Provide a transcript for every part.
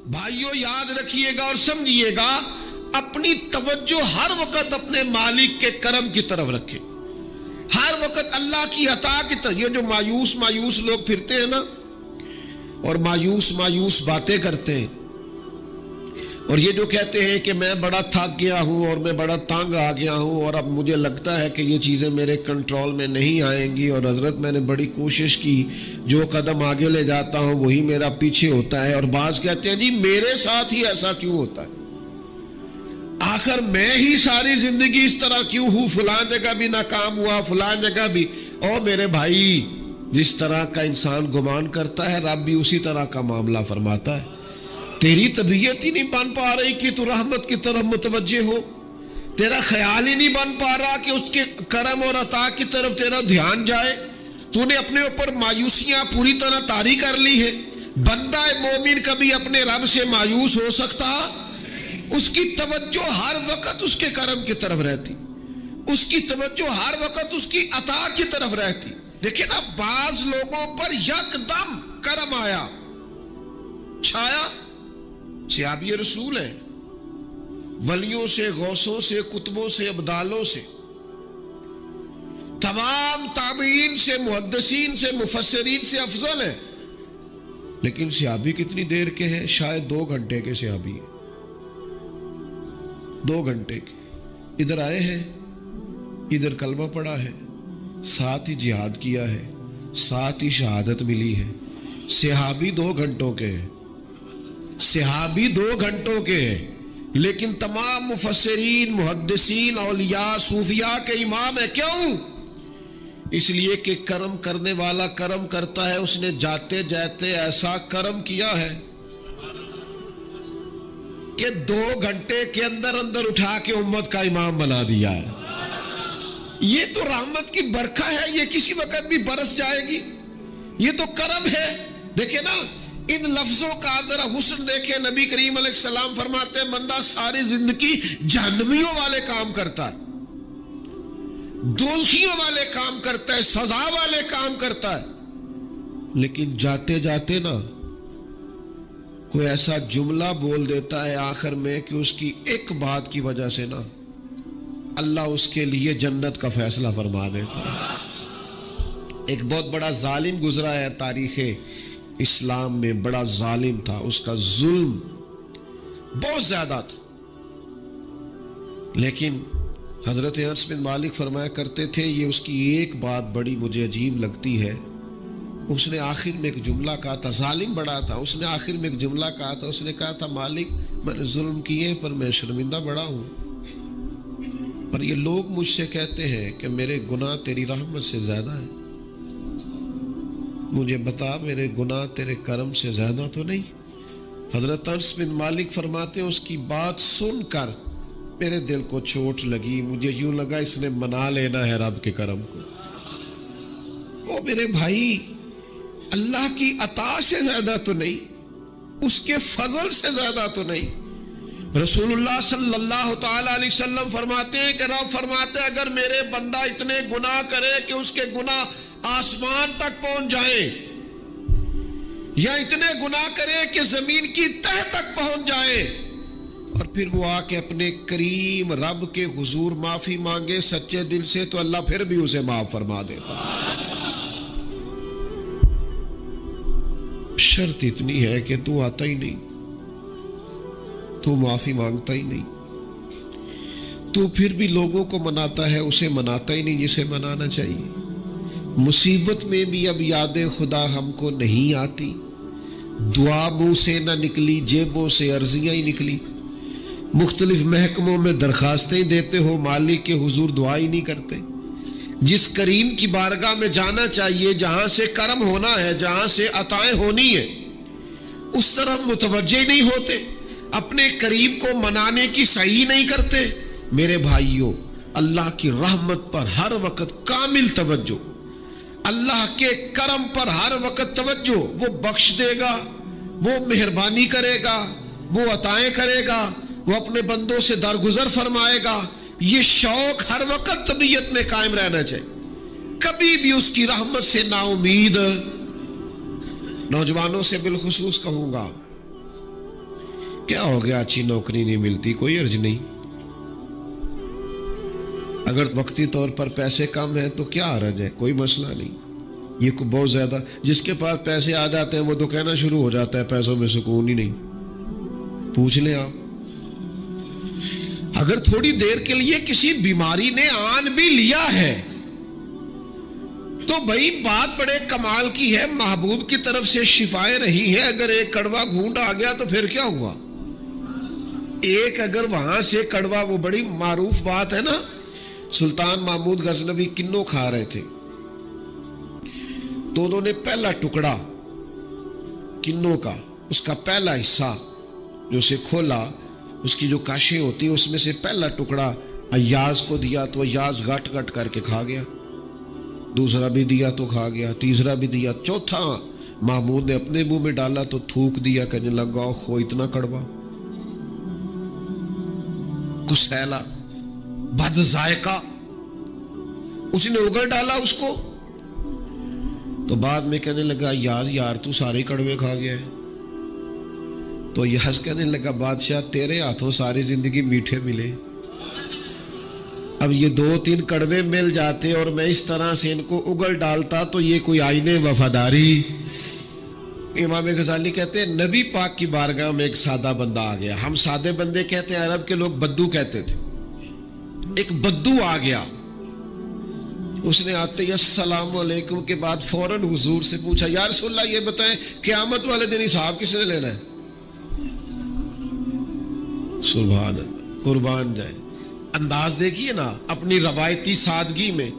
بھائیو یاد رکھیے گا اور سمجھیے گا، اپنی توجہ ہر وقت اپنے مالک کے کرم کی طرف رکھے، ہر وقت اللہ کی عطا کی طرف۔ یہ جو مایوس لوگ پھرتے ہیں نا اور مایوس باتیں کرتے ہیں، اور یہ جو کہتے ہیں کہ میں بڑا تھک گیا ہوں اور میں بڑا تنگ آ گیا ہوں اور اب مجھے لگتا ہے کہ یہ چیزیں میرے کنٹرول میں نہیں آئیں گی، اور حضرت میں نے بڑی کوشش کی، جو قدم آگے لے جاتا ہوں وہی میرا پیچھے ہوتا ہے، اور بعض کہتے ہیں جی میرے ساتھ ہی ایسا کیوں ہوتا ہے، آخر میں ہی ساری زندگی اس طرح کیوں ہوں، فلاں جگہ بھی ناکام ہوا، فلاں جگہ بھی۔ اور میرے بھائی، جس طرح کا انسان گمان کرتا ہے رب بھی اسی طرح کا معاملہ فرماتا ہے۔ تیری طبیعت ہی نہیں بن پا رہی کہ تو رحمت کی طرف متوجہ ہو، تیرا خیال ہی نہیں بن پا رہا کہ اس کے کرم اور عطا کی طرف تیرا دھیان جائے، تو نے اپنے اوپر مایوسیاں پوری طرح طاری کر لی ہے۔ بندہ مومن کبھی اپنے رب سے مایوس ہو سکتا؟ اس کی توجہ ہر وقت اس کے کرم کی طرف رہتی، اس کی توجہ ہر وقت اس کی عطا کی طرف رہتی۔ دیکھیں نا، بعض لوگوں پر یکدم کرم آیا، چھایا، صحابی رسول ہیں، ولیوں سے، غوثوں سے، کتبوں سے، ابدالوں سے، تمام تابعین سے، محدثین سے، مفسرین سے افضل ہیں، لیکن صحابی کتنی دیر کے ہیں؟ شاید 2 گھنٹے کے صحابی ہیں، 2 گھنٹے کے۔ ادھر آئے ہیں، ادھر کلمہ پڑھا ہے، ساتھ ہی جہاد کیا ہے، ساتھ ہی شہادت ملی ہے۔ صحابی 2 گھنٹوں کے ہیں، صحابی 2 گھنٹوں کے ہیں، لیکن تمام مفسرین، محدثین، اولیاء، صوفیاء کے امام ہیں۔ کیوں؟ اس لیے کہ کرم کرنے والا کرم کرتا ہے، اس نے جاتے جاتے ایسا کرم کیا ہے کہ 2 گھنٹے کے اندر اٹھا کے امت کا امام بنا دیا ہے۔ یہ تو رحمت کی برکھا ہے، یہ کسی وقت بھی برس جائے گی، یہ تو کرم ہے۔ دیکھیں نا، ان لفظوں کا ذرا حسن دیکھیں۔ نبی کریم علیہ السلام فرماتے ہیں بندہ ساری زندگی جہنمیوں والے کام کرتا ہے، دوزخیوں والے کام کرتا ہے، سزا والے کام کرتا ہے، لیکن جاتے جاتے نا کوئی ایسا جملہ بول دیتا ہے آخر میں کہ اس کی ایک بات کی وجہ سے نا اللہ اس کے لیے جنت کا فیصلہ فرما دیتا ہے۔ ایک بہت بڑا ظالم گزرا ہے تاریخ اسلام میں، بڑا ظالم تھا، اس کا ظلم بہت زیادہ تھا، لیکن حضرت انس بن مالک فرمایا کرتے تھے، یہ اس کی ایک بات بڑی مجھے عجیب لگتی ہے، اس نے آخر میں ایک جملہ کہا تھا، ظالم بڑا تھا، اس نے آخر میں ایک جملہ کہا تھا، اس نے کہا تھا مالک میں نے ظلم کیے پر میں شرمندہ بڑا ہوں، پر یہ لوگ مجھ سے کہتے ہیں کہ میرے گناہ تیری رحمت سے زیادہ ہیں، مجھے بتا میرے گناہ تیرے کرم سے زیادہ تو نہیں؟ حضرت انس بن مالک فرماتے ہیں اس کی بات سن کر میرے دل کو چوٹ لگی، مجھے یوں لگا اس نے منا لینا ہے رب کے کرم کو۔ او میرے بھائی، اللہ کی عطا سے زیادہ تو نہیں، اس کے فضل سے زیادہ تو نہیں۔ رسول اللہ صلی اللہ تعالی علیہ وسلم فرماتے ہیں کہ رب فرماتے ہیں اگر میرے بندہ اتنے گناہ کرے کہ اس کے گناہ آسمان تک پہنچ جائیں، یا اتنے گناہ کرے کہ زمین کی تہ تک پہنچ جائے، اور پھر وہ آ کے اپنے کریم رب کے حضور معافی مانگے سچے دل سے، تو اللہ پھر بھی اسے معاف فرما دیتا۔ شرط اتنی ہے کہ تو آتا ہی نہیں، تو معافی مانگتا ہی نہیں، تو پھر بھی لوگوں کو مناتا ہے، اسے مناتا ہی نہیں جسے منانا چاہیے۔ مصیبت میں بھی اب یاد خدا ہم کو نہیں آتی، دعا منہ سے نہ نکلی، جیبوں سے عرضیاں ہی نکلی، مختلف محکموں میں درخواستیں دیتے ہو، مالک کے حضور دعا ہی نہیں کرتے۔ جس کریم کی بارگاہ میں جانا چاہیے، جہاں سے کرم ہونا ہے، جہاں سے عطائیں ہونی ہے، اس طرف متوجہ نہیں ہوتے، اپنے کریم کو منانے کی صحیح نہیں کرتے۔ میرے بھائیوں، اللہ کی رحمت پر ہر وقت کامل توجہ، اللہ کے کرم پر ہر وقت توجہ، وہ بخش دے گا، وہ مہربانی کرے گا، وہ عطائیں کرے گا، وہ اپنے بندوں سے درگزر فرمائے گا، یہ شوق ہر وقت طبیعت میں قائم رہنا چاہیے، کبھی بھی اس کی رحمت سے نا امید۔ نوجوانوں سے بالخصوص کہوں گا، کیا ہو گیا اچھی نوکری نہیں ملتی، کوئی عرض نہیں. اگر وقتی طور پر پیسے کم ہیں تو کیا حرج ہے، کوئی مسئلہ نہیں. یہ بہت زیادہ جس کے پاس پیسے آ جاتے ہیں وہ تو کہنا شروع ہو جاتا ہے پیسوں میں سکون ہی نہیں. پوچھ لیں آپ. اگر تھوڑی دیر کے لیے کسی بیماری نے آن بھی لیا ہے تو بھائی بات بڑے کمال کی ہے، محبوب کی طرف سے شفائیں رہی ہے. اگر ایک کڑوا گھونٹ آ گیا تو پھر کیا ہوا؟ ایک اگر وہاں سے کڑوا، وہ بڑی معروف بات ہے نا، سلطان محمود غزنوی کنو کھا رہے تھے تو انہوں نے پہلا ٹکڑا کنو کا، اس کا پہلا حصہ جو اسے کھولا، اس کی جو کاشیں ہوتی ہیں اس میں سے پہلا ٹکڑا ایاز کو دیا تو ایاز گٹ گٹ کر کے کھا گیا. دوسرا بھی دیا تو کھا گیا، تیسرا بھی دیا، چوتھا محمود نے اپنے منہ میں ڈالا تو تھوک دیا، کہنے لگا خو اتنا کڑوا، کسیلا، بد ذائقہ. اس نے اگل ڈالا اس کو تو بعد میں کہنے لگا یار تو سارے کڑوے کھا گیا ہے. تو یاز کہنے لگا بادشاہ تیرے ہاتھوں ساری زندگی میٹھے ملے، اب یہ 2-3 کڑوے مل جاتے اور میں اس طرح سے ان کو اگل ڈالتا تو یہ کوئی آئینے وفاداری. امام غزالی کہتے ہیں نبی پاک کی بارگاہ میں ایک سادہ بندہ آ گیا. ہم سادے بندے کہتے ہیں، عرب کے لوگ بدو کہتے تھے. ایک بدو آ گیا، اس نے آتے ہی السلام علیکم کے بعد فوراً حضور سے پوچھا یا رسول اللہ یہ بتائیں قیامت والے دن حساب کس نے لینا ہے؟ سبحان اللہ، قربان جائے. انداز دیکھیے نا اپنی روایتی سادگی میں،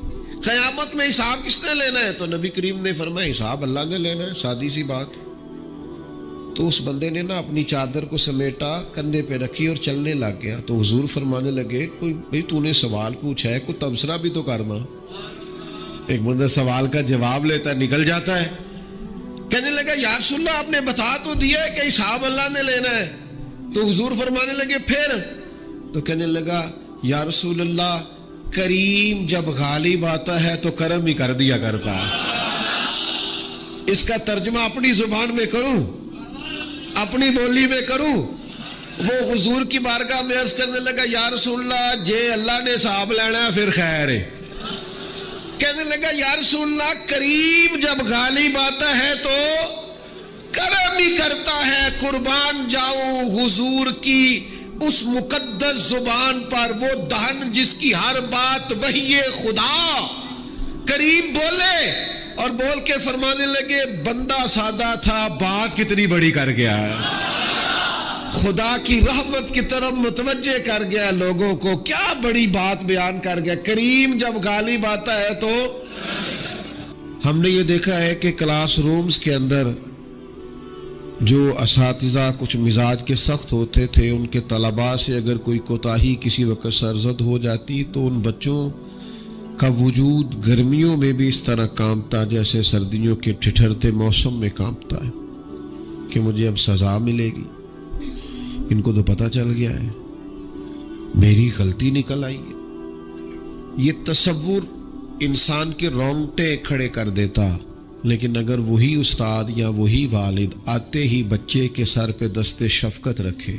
قیامت میں حساب کس نے لینا ہے؟ تو نبی کریم نے فرمایا حساب اللہ نے لینا ہے، سادی سی بات. تو اس بندے نے نا اپنی چادر کو سمیٹا، کندھے پہ رکھی اور چلنے لگ گیا. تو حضور فرمانے لگے کوئی بھئی تو نے سوال پوچھا ہے، کوئی تبصرہ بھی تو کرنا. ایک بندہ سوال کا جواب لیتا ہے نکل جاتا ہے. کہنے لگا یا رسول اللہ آپ نے بتا تو دیا ہے کہ حساب اللہ نے لینا ہے. تو حضور فرمانے لگے پھر؟ تو کہنے لگا یا رسول اللہ کریم جب غالب آتا ہے تو کرم ہی کر دیا کرتا ہے. اس کا ترجمہ اپنی زبان میں کروں، اپنی بولی میں کروں. وہ حضور کی بارگاہ میں عرض کرنے لگا یا رسول اللہ جے اللہ نے حساب لینا ہے پھر خیر ہے. کہنے لگا یا رسول اللہ کریم جب غالب آتا ہے تو کرم ہی کرتا ہے. قربان جاؤں حضور کی اس مقدس زبان پر، وہ دہن جس کی ہر بات وحی خدا. کریم بولے اور بول کے فرمانے لگے بندہ سادہ تھا بات کتنی بڑی کر گیا ہے، خدا کی رحمت کی طرف متوجہ کر گیا لوگوں کو، کیا بڑی بات بیان کر گیا. کریم جب غالب آتا ہے تو ہم نے یہ دیکھا ہے کہ کلاس رومز کے اندر جو اساتذہ کچھ مزاج کے سخت ہوتے تھے، ان کے طلباء سے اگر کوئی کوتاہی کسی وقت سرزد ہو جاتی تو ان بچوں کا وجود گرمیوں میں بھی اس طرح کانپتا جیسے سردیوں کے ٹھٹھرتے موسم میں کانپتا ہے کہ مجھے اب سزا ملے گی. ان کو تو پتہ چل گیا ہے میری غلطی نکل آئی ہے. یہ تصور انسان کے رونگٹے کھڑے کر دیتا. لیکن اگر وہی استاد یا وہی والد آتے ہی بچے کے سر پہ دست شفقت رکھے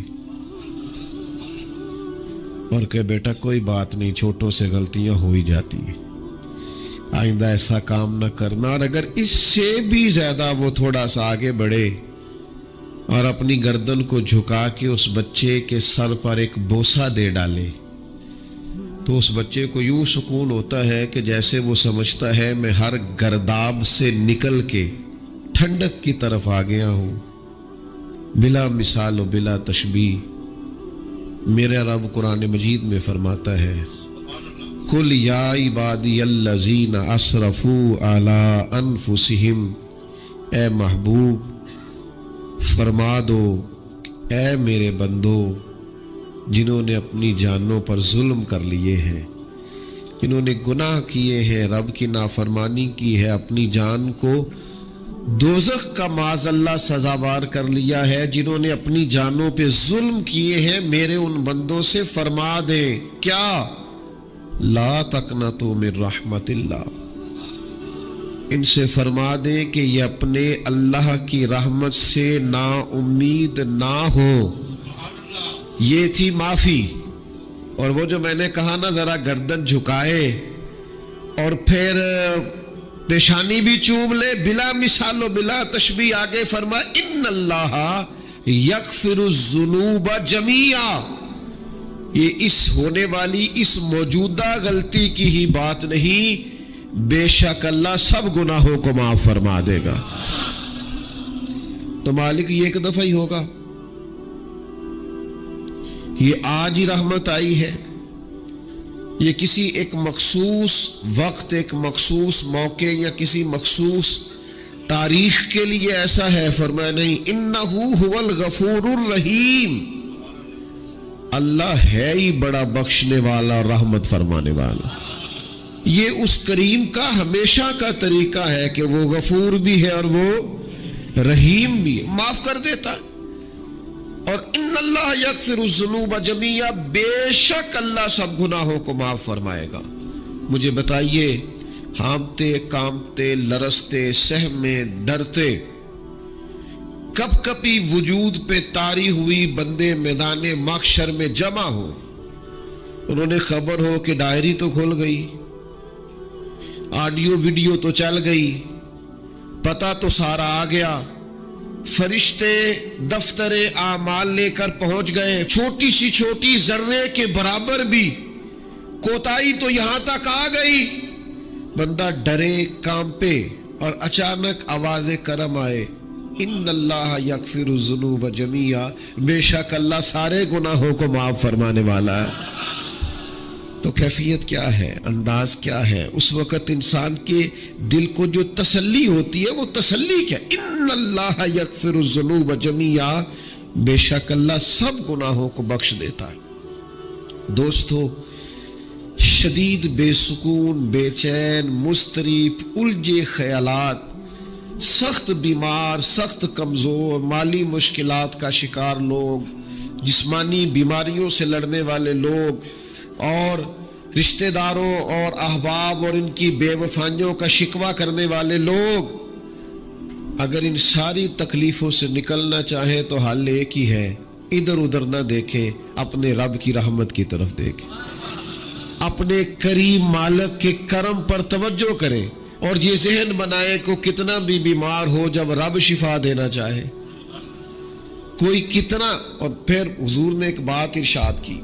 اور کہ بیٹا کوئی بات نہیں، چھوٹوں سے غلطیاں ہو ہی جاتی ہیں، آئندہ ایسا کام نہ کرنا، اور اگر اس سے بھی زیادہ وہ تھوڑا سا آگے بڑھے اور اپنی گردن کو جھکا کے اس بچے کے سر پر ایک بوسہ دے ڈالے تو اس بچے کو یوں سکون ہوتا ہے کہ جیسے وہ سمجھتا ہے میں ہر گرداب سے نکل کے ٹھنڈک کی طرف آ گیا ہوں. بلا مثال و بلا تشبیہ میرا رب قرآن مجید میں فرماتا ہے قل یا عبادی الذین اسرفوا علی انفسہم، اے محبوب فرما دو اے میرے بندو جنہوں نے اپنی جانوں پر ظلم کر لیے ہیں، جنہوں نے گناہ کیے ہیں، رب کی نافرمانی کی ہے، اپنی جان کو دوزخ کا معاذ اللہ سزاوار کر لیا ہے، جنہوں نے اپنی جانوں پہ ظلم کیے ہیں، میرے ان بندوں سے فرما دیں کیا لا تقنطوا من رحمت اللہ، ان سے فرما دیں کہ یہ اپنے اللہ کی رحمت سے نا امید نہ ہو. یہ تھی معافی. اور وہ جو میں نے کہا نا ذرا گردن جھکائے اور پھر پیشانی بھی چوم لے, بلا مثال و بلا تشبیہ آگے فرما ان اللہ یغفر الذنوب جمیعا. یہ اس ہونے والی اس موجودہ غلطی کی ہی بات نہیں, بے شک اللہ سب گناہوں کو معاف فرما دے گا. تو مالک یہ ایک دفعہ ہی ہوگا, یہ آج ہی رحمت آئی ہے, یہ کسی ایک مخصوص وقت, ایک مخصوص موقع یا کسی مخصوص تاریخ کے لیے ایسا ہے؟ فرمایا نہیں, انہو هو الغفور الرحیم, اللہ ہے ہی بڑا بخشنے والا اور رحمت فرمانے والا. یہ اس کریم کا ہمیشہ کا طریقہ ہے کہ وہ غفور بھی ہے اور وہ رحیم بھی ہے, معاف کر دیتا ہے. اور ان اللہ یغفر الذنوب جمیعا, بے شک اللہ سب گناہوں کو معاف فرمائے گا. مجھے بتائیے, ہانپتے کانپتے لرزتے سہمے ڈرتے کب کبھی وجود پہ طاری ہوئی بندے میدان محشر میں جمع ہو, انہوں نے خبر ہو کہ ڈائری تو کھل گئی, آڈیو ویڈیو تو چل گئی, پتہ تو سارا آ گیا, فرشتے دفتر اعمال لے کر پہنچ گئے, چھوٹی سی چھوٹی ذرے کے برابر بھی کوتاہی تو یہاں تک آ گئی. بندہ ڈرے کانپے اور اچانک آواز کرم آئے, ان اللہ یغفر الذنوب جمیعا, بے شک اللہ سارے گناہوں کو معاف فرمانے والا ہے. تو کیفیت کیا ہے, انداز کیا ہے؟ اس وقت انسان کے دل کو جو تسلی ہوتی ہے وہ تسلی کیا؟ ان اللہ یغفر الذنوب جمیعا, بے شک اللہ سب گناہوں کو بخش دیتا ہے. دوستو, شدید بے سکون, بے چین, مضطرب, الجھے خیالات, سخت بیمار, سخت کمزور, مالی مشکلات کا شکار لوگ, جسمانی بیماریوں سے لڑنے والے لوگ, اور رشتہ داروں اور احباب اور ان کی بے وفائیوں کا شکوہ کرنے والے لوگ, اگر ان ساری تکلیفوں سے نکلنا چاہیں تو حل ایک ہی ہے, ادھر ادھر نہ دیکھیں, اپنے رب کی رحمت کی طرف دیکھیں, اپنے کریم مالک کے کرم پر توجہ کریں, اور یہ ذہن بنائے کہ کتنا بھی بیمار ہو, جب رب شفا دینا چاہے کوئی کتنا. اور پھر حضور نے ایک بات ارشاد کی,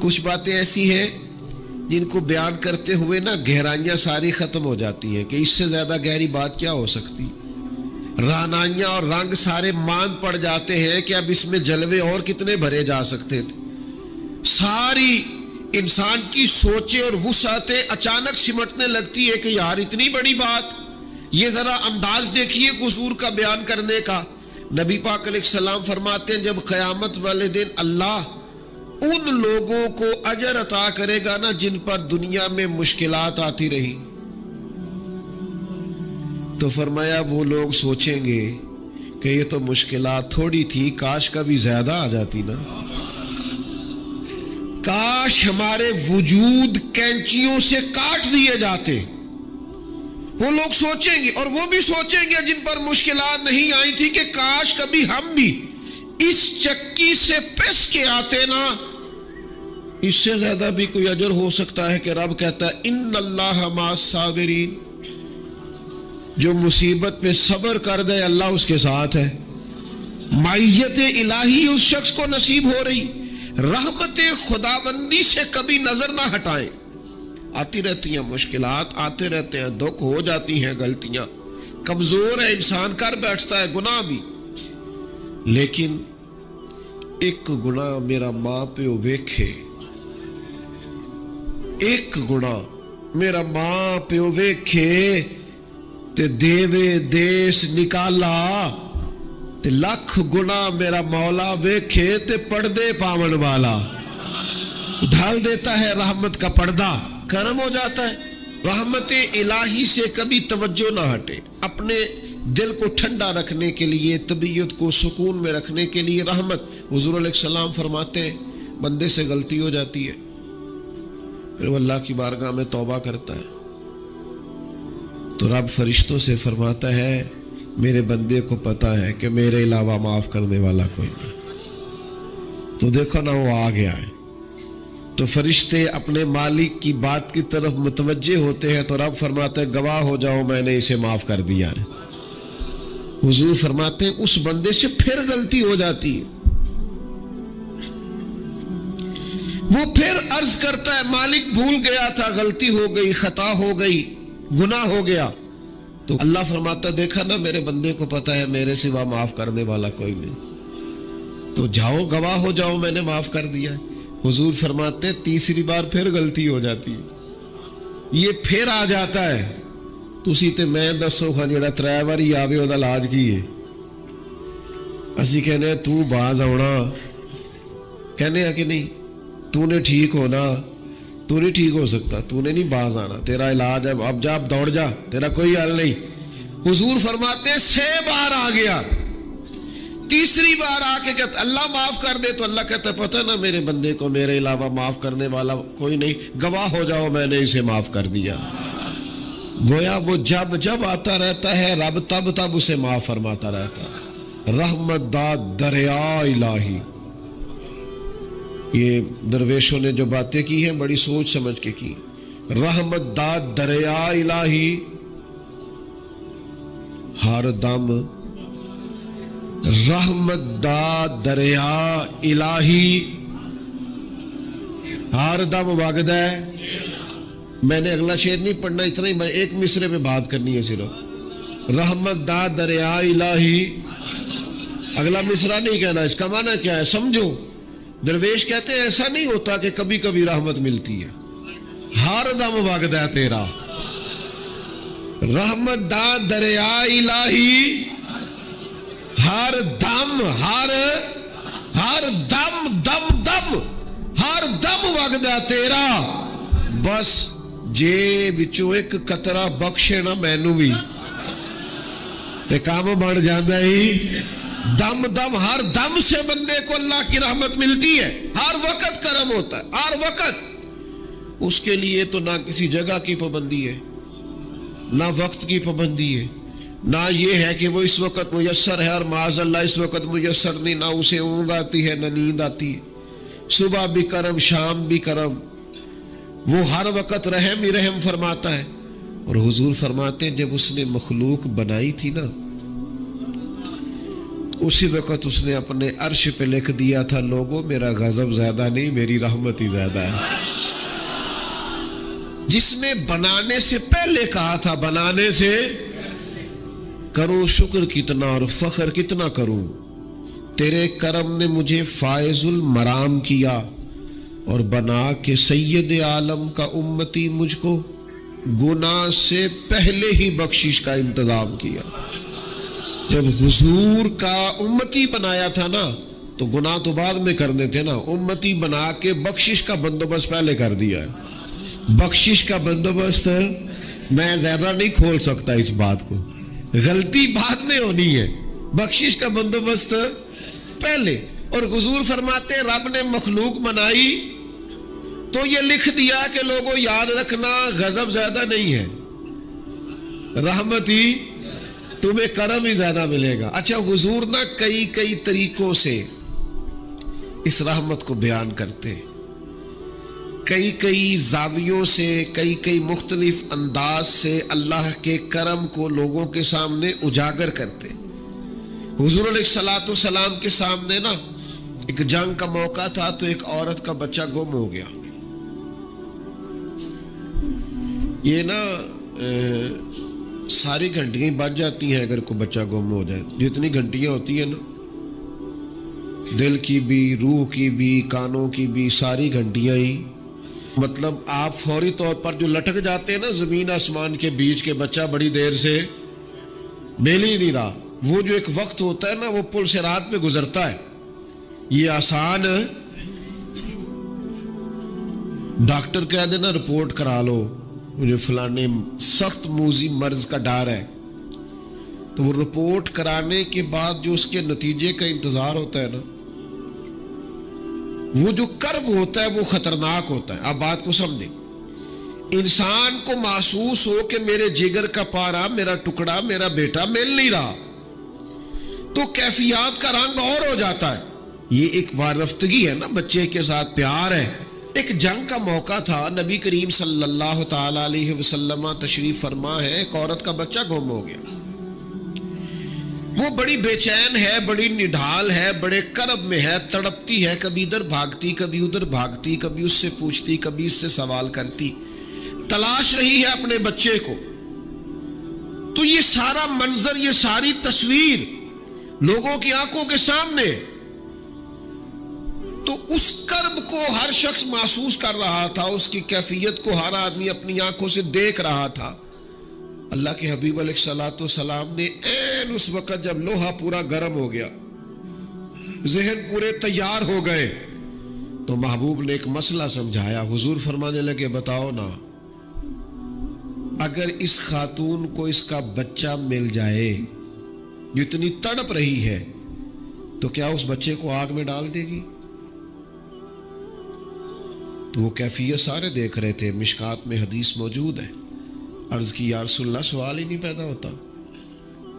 کچھ باتیں ایسی ہیں جن کو بیان کرتے ہوئے نا گہرائیاں ساری ختم ہو جاتی ہیں کہ اس سے زیادہ گہری بات کیا ہو سکتی. رانائیاں اور رنگ سارے مان پڑ جاتے ہیں کہ اب اس میں جلوے اور کتنے بھرے جا سکتے تھے. ساری انسان کی سوچیں اور وسعتیں اچانک سمٹنے لگتی ہے کہ یار اتنی بڑی بات. یہ ذرا انداز دیکھیے حضور کا بیان کرنے کا. نبی پاک علیہ السلام فرماتے ہیں, جب قیامت والے دن اللہ ان لوگوں کو اجر عطا کرے گا نا جن پر دنیا میں مشکلات آتی رہی, تو فرمایا وہ لوگ سوچیں گے کہ یہ تو مشکلات تھوڑی تھی, کاش کبھی زیادہ آ جاتی نا, کاش ہمارے وجود کینچیوں سے کاٹ دیے جاتے. وہ لوگ سوچیں گے, اور وہ بھی سوچیں گے جن پر مشکلات نہیں آئی تھی کہ کاش کبھی ہم بھی اس چکی سے پس کے آتے نا. اس سے زیادہ بھی کوئی اجر ہو سکتا ہے کہ رب کہتا ہے ان اللہ مع الصابرین, جو مصیبت پہ صبر کر دے اللہ اس کے ساتھ ہے. معیت الہی اس شخص کو نصیب ہو رہی. رحمت خداوندی سے کبھی نظر نہ ہٹائیں. آتی رہتی ہیں مشکلات, آتے رہتے ہیں دکھ, ہو جاتی ہیں غلطیاں, کمزور ہے انسان, کر بیٹھتا ہے گناہ بھی, لیکن ایک گناہ میرا ماں پیو ویکھے, ایک گناہ میرا ماں پیو ویکھے تے دیوے دیس نکالا, تے لکھ گناہ میرا مولا ویکھے تے پردے پاون والا. ڈھال دیتا ہے رحمت کا پردہ, کرم ہو جاتا ہے. رحمت الہی سے کبھی توجہ نہ ہٹے. اپنے دل کو ٹھنڈا رکھنے کے لیے, طبیعت کو سکون میں رکھنے کے لیے رحمت. حضور علیہ السلام فرماتے ہیں بندے سے غلطی ہو جاتی ہے, پھر وہ اللہ کی بارگاہ میں توبہ کرتا ہے تو رب فرشتوں سے فرماتا ہے میرے بندے کو پتا ہے کہ میرے علاوہ معاف کرنے والا کوئی نہیں. تو دیکھو نا وہ آ گیا ہے. تو فرشتے اپنے مالک کی بات کی طرف متوجہ ہوتے ہیں تو رب فرماتے ہیں گواہ ہو جاؤ میں نے اسے معاف کر دیا ہے. حضور فرماتے ہیں اس بندے سے پھر غلطی ہو جاتی ہے. وہ پھر عرض کرتا ہے مالک بھول گیا تھا، غلطی ہو گئی، خطا ہو گئی، گناہ ہو گیا. تو اللہ فرماتا دیکھا نا میرے بندے کو پتا ہے میرے سوا معاف کرنے والا کوئی نہیں، تو جاؤ گواہ ہو جاؤ میں نے معاف کر دیا ہے. حضور فرماتے تیسری بار پھر غلطی ہو جاتی ہے، یہ پھر آ جاتا ہے. تسی تے میں دسو خان جڑا 3 واری آوے او دا علاج کی ہے؟ اسی کہنے تو باز آنا، کہنے ہیں کہ نہیں تو نے ٹھیک ہونا، تو نہیں ٹھیک ہو سکتا، تو نے نہیں باز آنا، تیرا علاج ہے، اب جا اب دوڑ جا، تیرا کوئی حل نہیں. حضور فرماتے 6 بار آ گیا، تیسری بار آ کے کہتا اللہ معاف کر دے، تو اللہ کہتا پتہ نا میرے بندے کو میرے علاوہ معاف کرنے والا کوئی نہیں، گواہ ہو جاؤ میں نے اسے معاف کر دیا. گویا وہ جب جب آتا رہتا ہے رب تب تب اسے معاف فرماتا رہتا ہے. رحمت داد دریا الہی. یہ درویشوں نے جو باتیں کی ہیں بڑی سوچ سمجھ کے کی. رحمت داد دریا الہی ہر دم، رحمت داد دریا الہی ہر دم وگدا ہے. میں نے اگلا شعر نہیں پڑھنا، اتنا ہی میں ایک مصرے پہ بات کرنی ہے صرف. رحمت داد دریا الہی، اگلا مصرع نہیں کہنا. اس کا معنی کیا ہے سمجھو. درویش کہتے ہیں ایسا نہیں ہوتا کہ کبھی کبھی رحمت ملتی ہے، ہر دم وگدا ہے تیرا. رحمت داد دریا الہی ہر دم، ہر دم دم دم ہر دم وگدا تیرا. بس جے وچوں ایک قطرہ بخشے نا مینوں بھی تے کام بن جاندا ہی. دم دم ہر دم سے بندے کو اللہ کی رحمت ملتی ہے. ہر وقت کرم ہوتا ہے، ہر وقت. اس کے لیے تو نہ کسی جگہ کی پابندی ہے، نہ وقت کی پابندی ہے، نہ یہ ہے کہ وہ اس وقت میسر ہے اور معاذ اللہ اس وقت میسر نہیں. نہ اسے اونگ آتی ہے نہ نیند آتی ہے. صبح بھی کرم شام بھی کرم. وہ ہر وقت رحم ہی رحم فرماتا ہے. اور حضور فرماتے ہیں جب اس نے مخلوق بنائی تھی نا اسی وقت اس نے اپنے عرش پہ لکھ دیا تھا لوگوں میرا غضب زیادہ نہیں میری رحمت ہی زیادہ ہے. جس نے بنانے سے پہلے کہا تھا بنانے سے کروں شکر کتنا اور فخر کتنا کروں، تیرے کرم نے مجھے فائز المرام کیا اور بنا کے سید عالم کا امتی مجھ کو گناہ سے پہلے ہی بخشش کا انتظام کیا. جب حضور کا امتی بنایا تھا نا تو گناہ تو بعد میں کرنے تھے نا، امتی بنا کے بخشش کا بندوبست پہلے کر دیا ہے. بخشش کا بندوبست میں زیادہ نہیں کھول سکتا اس بات کو، غلطی بعد میں ہونی ہے، بخشش کا بندوبست پہلے. اور حضور فرماتے رب نے مخلوق بنائی تو یہ لکھ دیا کہ لوگوں یاد رکھنا غضب زیادہ نہیں ہے، رحمت ہی تمہیں کرم ہی زیادہ ملے گا. اچھا حضور نا کئی طریقوں سے اس رحمت کو بیان کرتے، کئی زاویوں سے، کئی مختلف انداز سے اللہ کے کرم کو لوگوں کے سامنے اجاگر کرتے. حضور علیہ الصلوۃ والسلام کے سامنے نا ایک جنگ کا موقع تھا تو ایک عورت کا بچہ گم ہو گیا. یہ نا ساری گھنٹیاں بج جاتی ہیں اگر کوئی بچہ گم ہو جائے. جتنی گھنٹیاں ہوتی ہیں نا دل کی بھی، روح کی بھی، کانوں کی بھی، ساری گھنٹیاں ہی. مطلب آپ فوری طور پر جو لٹک جاتے ہیں نا زمین آسمان کے بیچ کے، بچہ بڑی دیر سے مل ہی نہیں رہا، وہ جو ایک وقت ہوتا ہے نا وہ پل سے رات پہ گزرتا ہے. یہ آسان ڈاکٹر کہہ دینا رپورٹ کرا لو مجھے فلانے سخت موذی مرض کا ڈر ہے، تو وہ رپورٹ کرانے کے بعد جو اس کے نتیجے کا انتظار ہوتا ہے نا وہ جو کرب ہوتا ہے وہ خطرناک ہوتا ہے. آپ بات کو سمجھیں. انسان کو محسوس ہو کہ میرے جگر کا پارا، میرا ٹکڑا، میرا بیٹا مل نہیں رہا تو کیفیات کا رنگ اور ہو جاتا ہے. یہ ایک وارفتگی ہے نا، بچے کے ساتھ پیار ہے. ایک جنگ کا موقع تھا، نبی کریم صلی اللہ تعالی علیہ وسلم تشریف فرما ہے، ایک عورت کا بچہ گم ہو گیا. وہ بڑی بے چین ہے، بڑی نڈھال ہے، بڑے کرب میں ہے، تڑپتی ہے، کبھی ادھر بھاگتی کبھی ادھر بھاگتی، کبھی اس سے پوچھتی کبھی اس سے سوال کرتی، تلاش رہی ہے اپنے بچے کو. تو یہ سارا منظر، یہ ساری تصویر لوگوں کی آنکھوں کے سامنے، تو اس کرب کو ہر شخص محسوس کر رہا تھا، اس کی کیفیت کو ہر آدمی اپنی آنکھوں سے دیکھ رہا تھا. اللہ کے حبیب علیہ الصلوۃ والسلام نے عین اس وقت جب لوہا پورا گرم ہو گیا، ذہن پورے تیار ہو گئے، تو محبوب نے ایک مسئلہ سمجھایا. حضور فرمانے لگے بتاؤ نا، اگر اس خاتون کو اس کا بچہ مل جائے جو اتنی تڑپ رہی ہے، تو کیا اس بچے کو آگ میں ڈال دے گی؟ تو وہ کیفیت سارے دیکھ رہے تھے، مشکات میں حدیث موجود ہے. عرض کی یا رسول اللہ، سوال ہی نہیں پیدا ہوتا.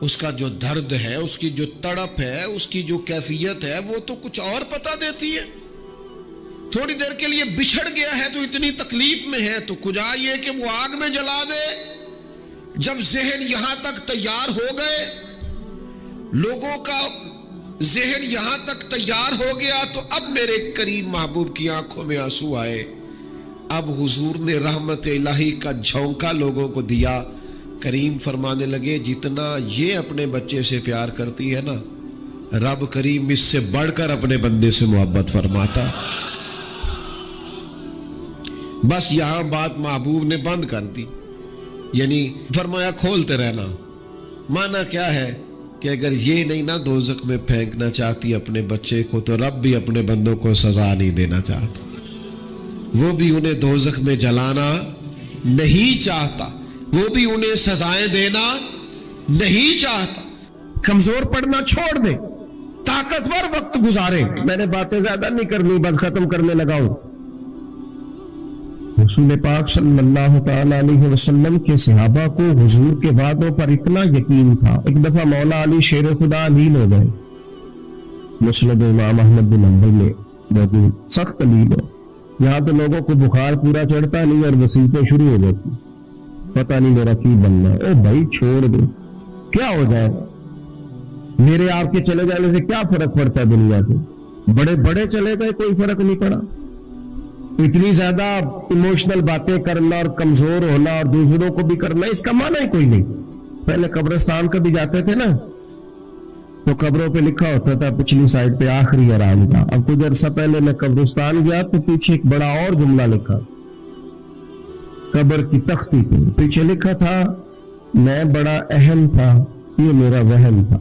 اس کا جو درد ہے، اس کی جو تڑپ ہے، اس کی جو کیفیت ہے، وہ تو کچھ اور پتہ دیتی ہے. تھوڑی دیر کے لیے بچھڑ گیا ہے تو اتنی تکلیف میں ہے، تو کجا یہ کہ وہ آگ میں جلا دے. جب ذہن یہاں تک تیار ہو گئے، لوگوں کا ذہن یہاں تک تیار ہو گیا، تو اب میرے کریم محبوب کی آنکھوں میں آنسو آئے. اب حضور نے رحمت الہی کا جھونکا لوگوں کو دیا. کریم فرمانے لگے جتنا یہ اپنے بچے سے پیار کرتی ہے نا، رب کریم اس سے بڑھ کر اپنے بندے سے محبت فرماتا. بس یہاں بات محبوب نے بند کر دی، یعنی فرمایا کھولتے رہنا. معنی کیا ہے کہ اگر یہ نہیں نا دوزخ میں پھینکنا چاہتی اپنے بچے کو، تو رب بھی اپنے بندوں کو سزا نہیں دینا چاہتا، وہ بھی انہیں دوزخ میں جلانا نہیں چاہتا، وہ بھی انہیں سزائیں دینا نہیں چاہتا. کمزور پڑنا چھوڑ دے، طاقتور وقت گزارے. میں نے باتیں زیادہ نہیں کرنی، بس ختم کرنے لگا ہوں. رسول پاک صلی اللہ تعالی علیہ وسلم کے صحابہ کو حضور کے وعدوں پر اتنا یقین تھا. ایک دفعہ مولا علی شیر خدا لیل ہو گئے، مسند امام احمد بن حنبل میں موجود، سخت لیل ہو. یہاں تو لوگوں کو بخار پورا چڑھتا نہیں اور وسیلتیں شروع ہو جاتی، پتہ نہیں میرا کی بننا ہے. اے بھائی چھوڑ دو، کیا ہو جائے گا؟ میرے آپ کے چلے جانے سے کیا فرق پڑتا ہے دنیا سے؟ بڑے بڑے چلے گئے، کوئی فرق نہیں پڑا. اتنی زیادہ ایموشنل باتیں کرنا اور کمزور ہونا اور دوسروں کو بھی کرنا، اس کا معنی ہی کوئی نہیں. پہلے قبرستان کبھی جاتے تھے نا، تو قبروں پہ لکھا ہوتا تھا پچھلی سائڈ پہ آخری آرام کا. اب کچھ عرصہ پہلے میں قبرستان گیا تو پیچھے ایک بڑا اور جملہ لکھا، قبر کی تختی پہ پیچھے لکھا تھا میں بڑا اہم تھا، یہ میرا وہم تھا.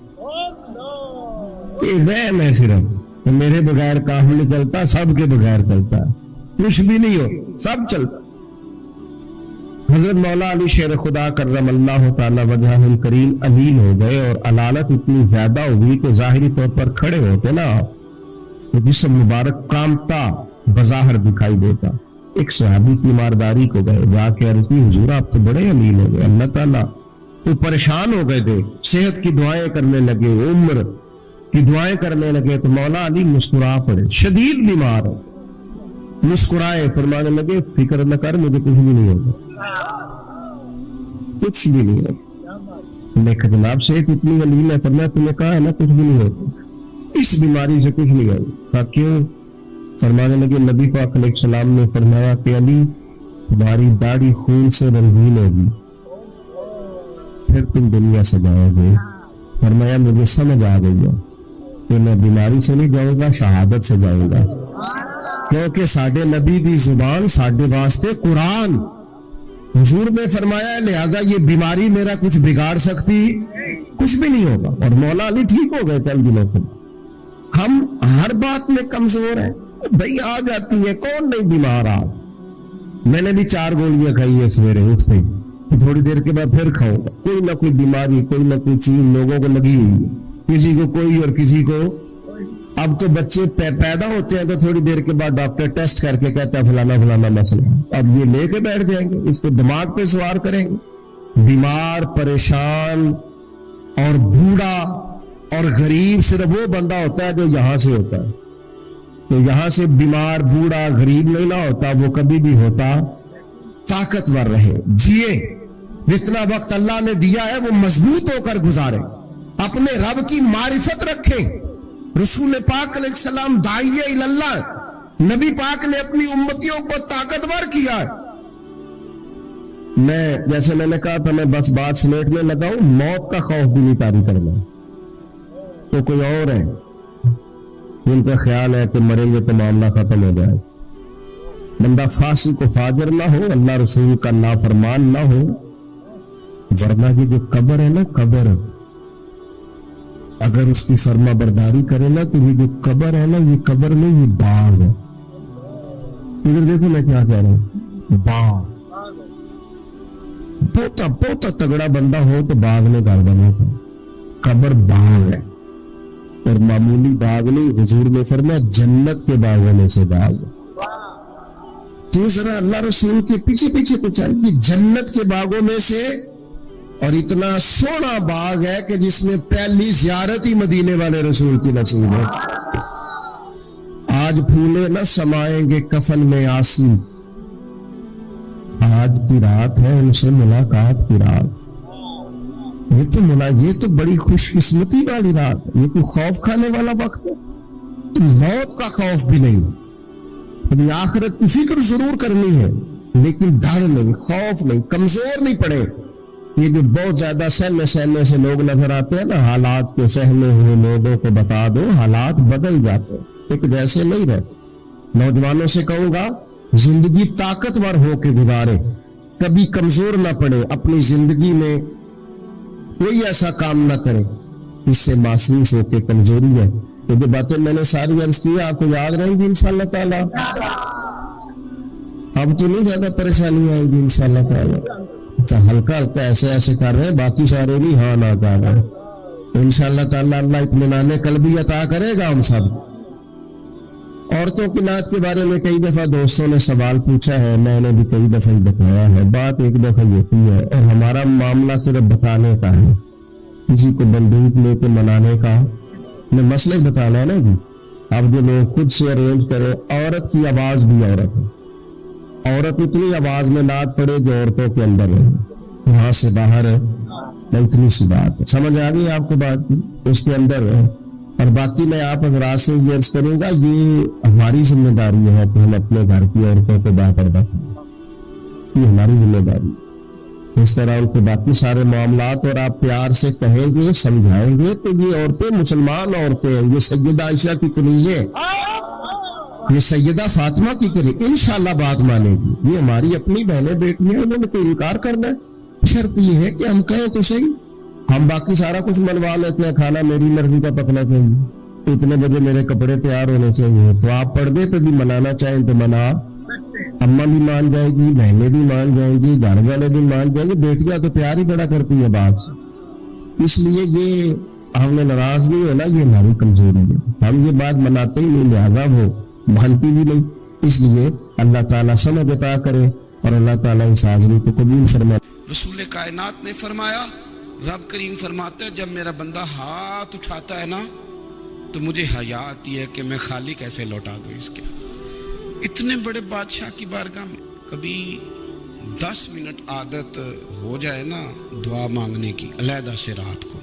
یہ وہم ہے، صرف میرے بغیر کام نہیں چلتا، سب کے بغیر چلتا ہے، کچھ بھی نہیں ہو، سب چلتا. حضرت مولا علی شیر خدا کرم اللہ تعالی وجہہ الکریم علیل ہو گئے، اور علالت اتنی زیادہ ہوئی کہ ظاہری طور پر کھڑے ہوتے نا تو جسم مبارک کامتا بظاہر دکھائی دیتا. ایک صحابی کی مارداری کو گئے، جا کے عرض کی حضور آپ تو بڑے علیل ہو گئے، اللہ تعالیٰ تو پریشان ہو گئے تھے، صحت کی دعائیں کرنے لگے، عمر کی دعائیں کرنے لگے. تو مولا علی مسکرا پڑے، شدید بیمار ہے، مسکرائے، فرمانے لگے فکر نہ کر، مجھے کچھ بھی نہیں ہوگا، کچھ بھی نہیں ہوگا. دیکھ جناب صحت اتنی علیل ہے، فرمایا تمہیں کہا ہے نا کچھ بھی نہیں ہوگا، اس بیماری سے کچھ نہیں ہوگا. کیوں؟ فرمانے لگے نبی پاک علیہ السلام نے فرمایا کہ علی تمہاری داڑھی خون سے رنگین ہوگی، پھر تم دنیا سے جاؤ گے. فرمایا مجھے سمجھ آ گئی ہے کہ میں بیماری سے نہیں جاؤں گا، شہادت سے جاؤں گا، کیونکہ ساڈے نبی دی زبان ساڈے واسطے قرآن. حضور نے فرمایا لہذا یہ بیماری میرا کچھ بگاڑ سکتی کچھ بھی نہیں ہوگا. اور مولا علی ٹھیک ہو گئے چند دنوں سے. ہم ہر بات میں کمزور ہیں بھائی، آ جاتی ہے، کون نہیں بیمار. آج میں نے بھی 4 گولیاں کھائی ہے سویرے اٹھتے ہی، تھوڑی دیر کے بعد پھر کھاؤں گا. کوئی نہ کوئی بیماری، کوئی نہ کوئی چیز لوگوں کو لگی ہوئی ہے، کسی کو کوئی اور کسی کو. اب تو بچے پیدا ہوتے ہیں تو تھوڑی دیر کے بعد ڈاکٹر ٹیسٹ کر کے کہتا ہے فلانا فلانا مسئلہ. اب یہ لے کے بیٹھ جائیں گے، اس کو دماغ پہ سوار کریں گے. بیمار، پریشان اور بوڑھا اور غریب صرف وہ بندہ ہوتا ہے جو یہاں سے ہوتا ہے. تو یہاں سے بیمار بوڑھا غریب نہیں نہ ہوتا، وہ کبھی بھی ہوتا طاقتور رہے، جیے، جتنا وقت اللہ نے دیا ہے وہ مضبوط ہو کر گزارے، اپنے رب کی معرفت رکھے۔ رسول پاک علیہ السلام داعیہ اللہ، نبی پاک نے اپنی امتیوں کو طاقتور کیا ہے۔ جیسے میں نے کہا تھا، میں بس بات سمیٹنے لگا ہوں، موت کا خوف بھی نہیں طاری کرنا۔ تو کوئی اور ہے جن کا خیال ہے کہ مریں گے تو معاملہ ختم ہو جائے، بندہ فاسق و فاجر نہ ہو، اللہ رسول کا نافرمان نہ ہو، ورنہ کی جو قبر ہے نا، قبر اگر اس کی فرما برداری کرے نا تو یہ جو قبر ہے نا، یہ قبر میں یہ باغ ہے۔ ادھر دیکھو میں کیا کہہ رہا ہوں، باغ۔ بہت تگڑا بندہ ہو تو باغ میں گھر بنا تھا، قبر باغ ہے، اور معمولی باغ نہیں، حضور نے فرمایا جنت کے باغوں میں سے باغ ہے۔ تو ذرا اللہ رسول کے پیچھے پیچھے تو چاہیے، جنت کے باغوں میں سے، اور اتنا سونا باغ ہے کہ جس میں پہلی زیارت ہی مدینے والے رسول کی نصیب ہے۔ آج پھولے نہ سمائیں گے کفن میں آسی، آج کی رات ہے ان سے ملاقات کی رات۔ یہ تو بڑی خوش قسمتی والی رات ہے، یہ کوئی خوف کھانے والا وقت ہے، موت کا خوف بھی نہیں، ابھی آخرت کی فکر ضرور کرنی ہے، لیکن ڈر نہیں، خوف نہیں، کمزور نہیں پڑے۔ یہ جو بہت زیادہ سہمے سے لوگ نظر آتے ہیں نا، حالات کے سہمے ہوئے لوگوں کو بتا دو، حالات بدل جاتے ہیں، ایک جیسے نہیں رہتے۔ نوجوانوں سے کہوں گا، زندگی طاقتور ہو کے گزارے، کبھی کمزور نہ پڑے، اپنی زندگی میں کوئی ایسا کام نہ کرے اس سے محسوس ہو کے کمزوری ہے۔ یہ جو باتیں میں نے ساری عرض کی آپ کو یاد رہیں گی انشاءاللہ تعالی؟ اب تو نہیں زیادہ پریشانی آئے گی انشاءاللہ تعالی؟ ہلکا ایسے کر رہے ہیں، باقی سارے نہیں ہاں نہ کر رہے ہیں۔ انشاءاللہ تعالی اللہ اطمینان قلبی عطا کرے گا ہم سب۔ عورتوں کی نعت کے بارے میں کئی دفعہ دوستوں نے سوال پوچھا ہے، میں نے بھی کئی دفعہ ہی بتایا ہے، بات ایک دفعہ ہوتی ہے، اور ہمارا معاملہ صرف بتانے کا ہے، کسی کو بندوق لے کے منانے کا میں مسئلہ ہی بتانا ہے نا جی۔ اب جو لوگ خود سے ارینج کرے، عورت کی آواز بھی عورت ہے، عورت اتنی آواز میں نعت پڑے جو عورتوں کے اندر ہے، وہاں سے باہر ہے، اتنی سی بات ہے، سمجھ آ گئی آپ کو بات کی؟ اس کے اندر ہے۔ اور باقی میں آپ حضرات سے یہ عرض کروں گا، یہ ہماری ذمہ داری ہے کہ ہم اپنے گھر کی عورتوں کو باپردہ کریں، یہ ہماری ذمہ داری ہے۔ اس طرح ان کے باقی سارے معاملات اور آپ پیار سے کہیں گے، سمجھائیں گے، تو یہ عورتیں مسلمان عورتیں ہیں، یہ سیدہ عائشہ کی کنیزیں، یہ سیدہ فاطمہ کی کنیز، انشاءاللہ بات مانے گی۔ یہ ہماری اپنی بہنیں بیٹیاں، انہوں نے کوئی انکار کرنا ہے؟ شرط یہ ہے کہ ہم کہیں تو صحیح، ہم باقی سارا کچھ منوا لیتے ہیں، کھانا میری مرضی کا پکنا چاہیے، اتنے بجے میرے کپڑے تیار ہونے چاہیے، تو آپ پردے پہ بھی منانا چاہیں تو منا، اماں بھی مان جائے گی، بہنیں بھی مان جائیں گی، گھر والے بھی مان جائیں گے، بیٹیاں تو پیار ہی بڑا کرتی ہے بات سے۔ اس لیے یہ ہم نے ناراض نہیں ہونا، یہ ہماری کمزوری ہے، ہم یہ بات مناتے ہی نہیں، لہذا وہ مانتی بھی نہیں۔ اس لیے اللہ تعالیٰ سمجھ عطا کرے اور اللہ تعالیٰ اس حاضری کو قبول فرمائے۔ رسول کائنات نے فرمایا، رب کریم فرماتا ہے، جب میرا بندہ ہاتھ اٹھاتا ہے نا تو مجھے حیا آتی ہے کہ میں خالی کیسے لوٹا دوں اس کے۔ اتنے بڑے بادشاہ کی بارگاہ میں کبھی 10 منٹ عادت ہو جائے نا دعا مانگنے کی، علیحدہ سے رات کو،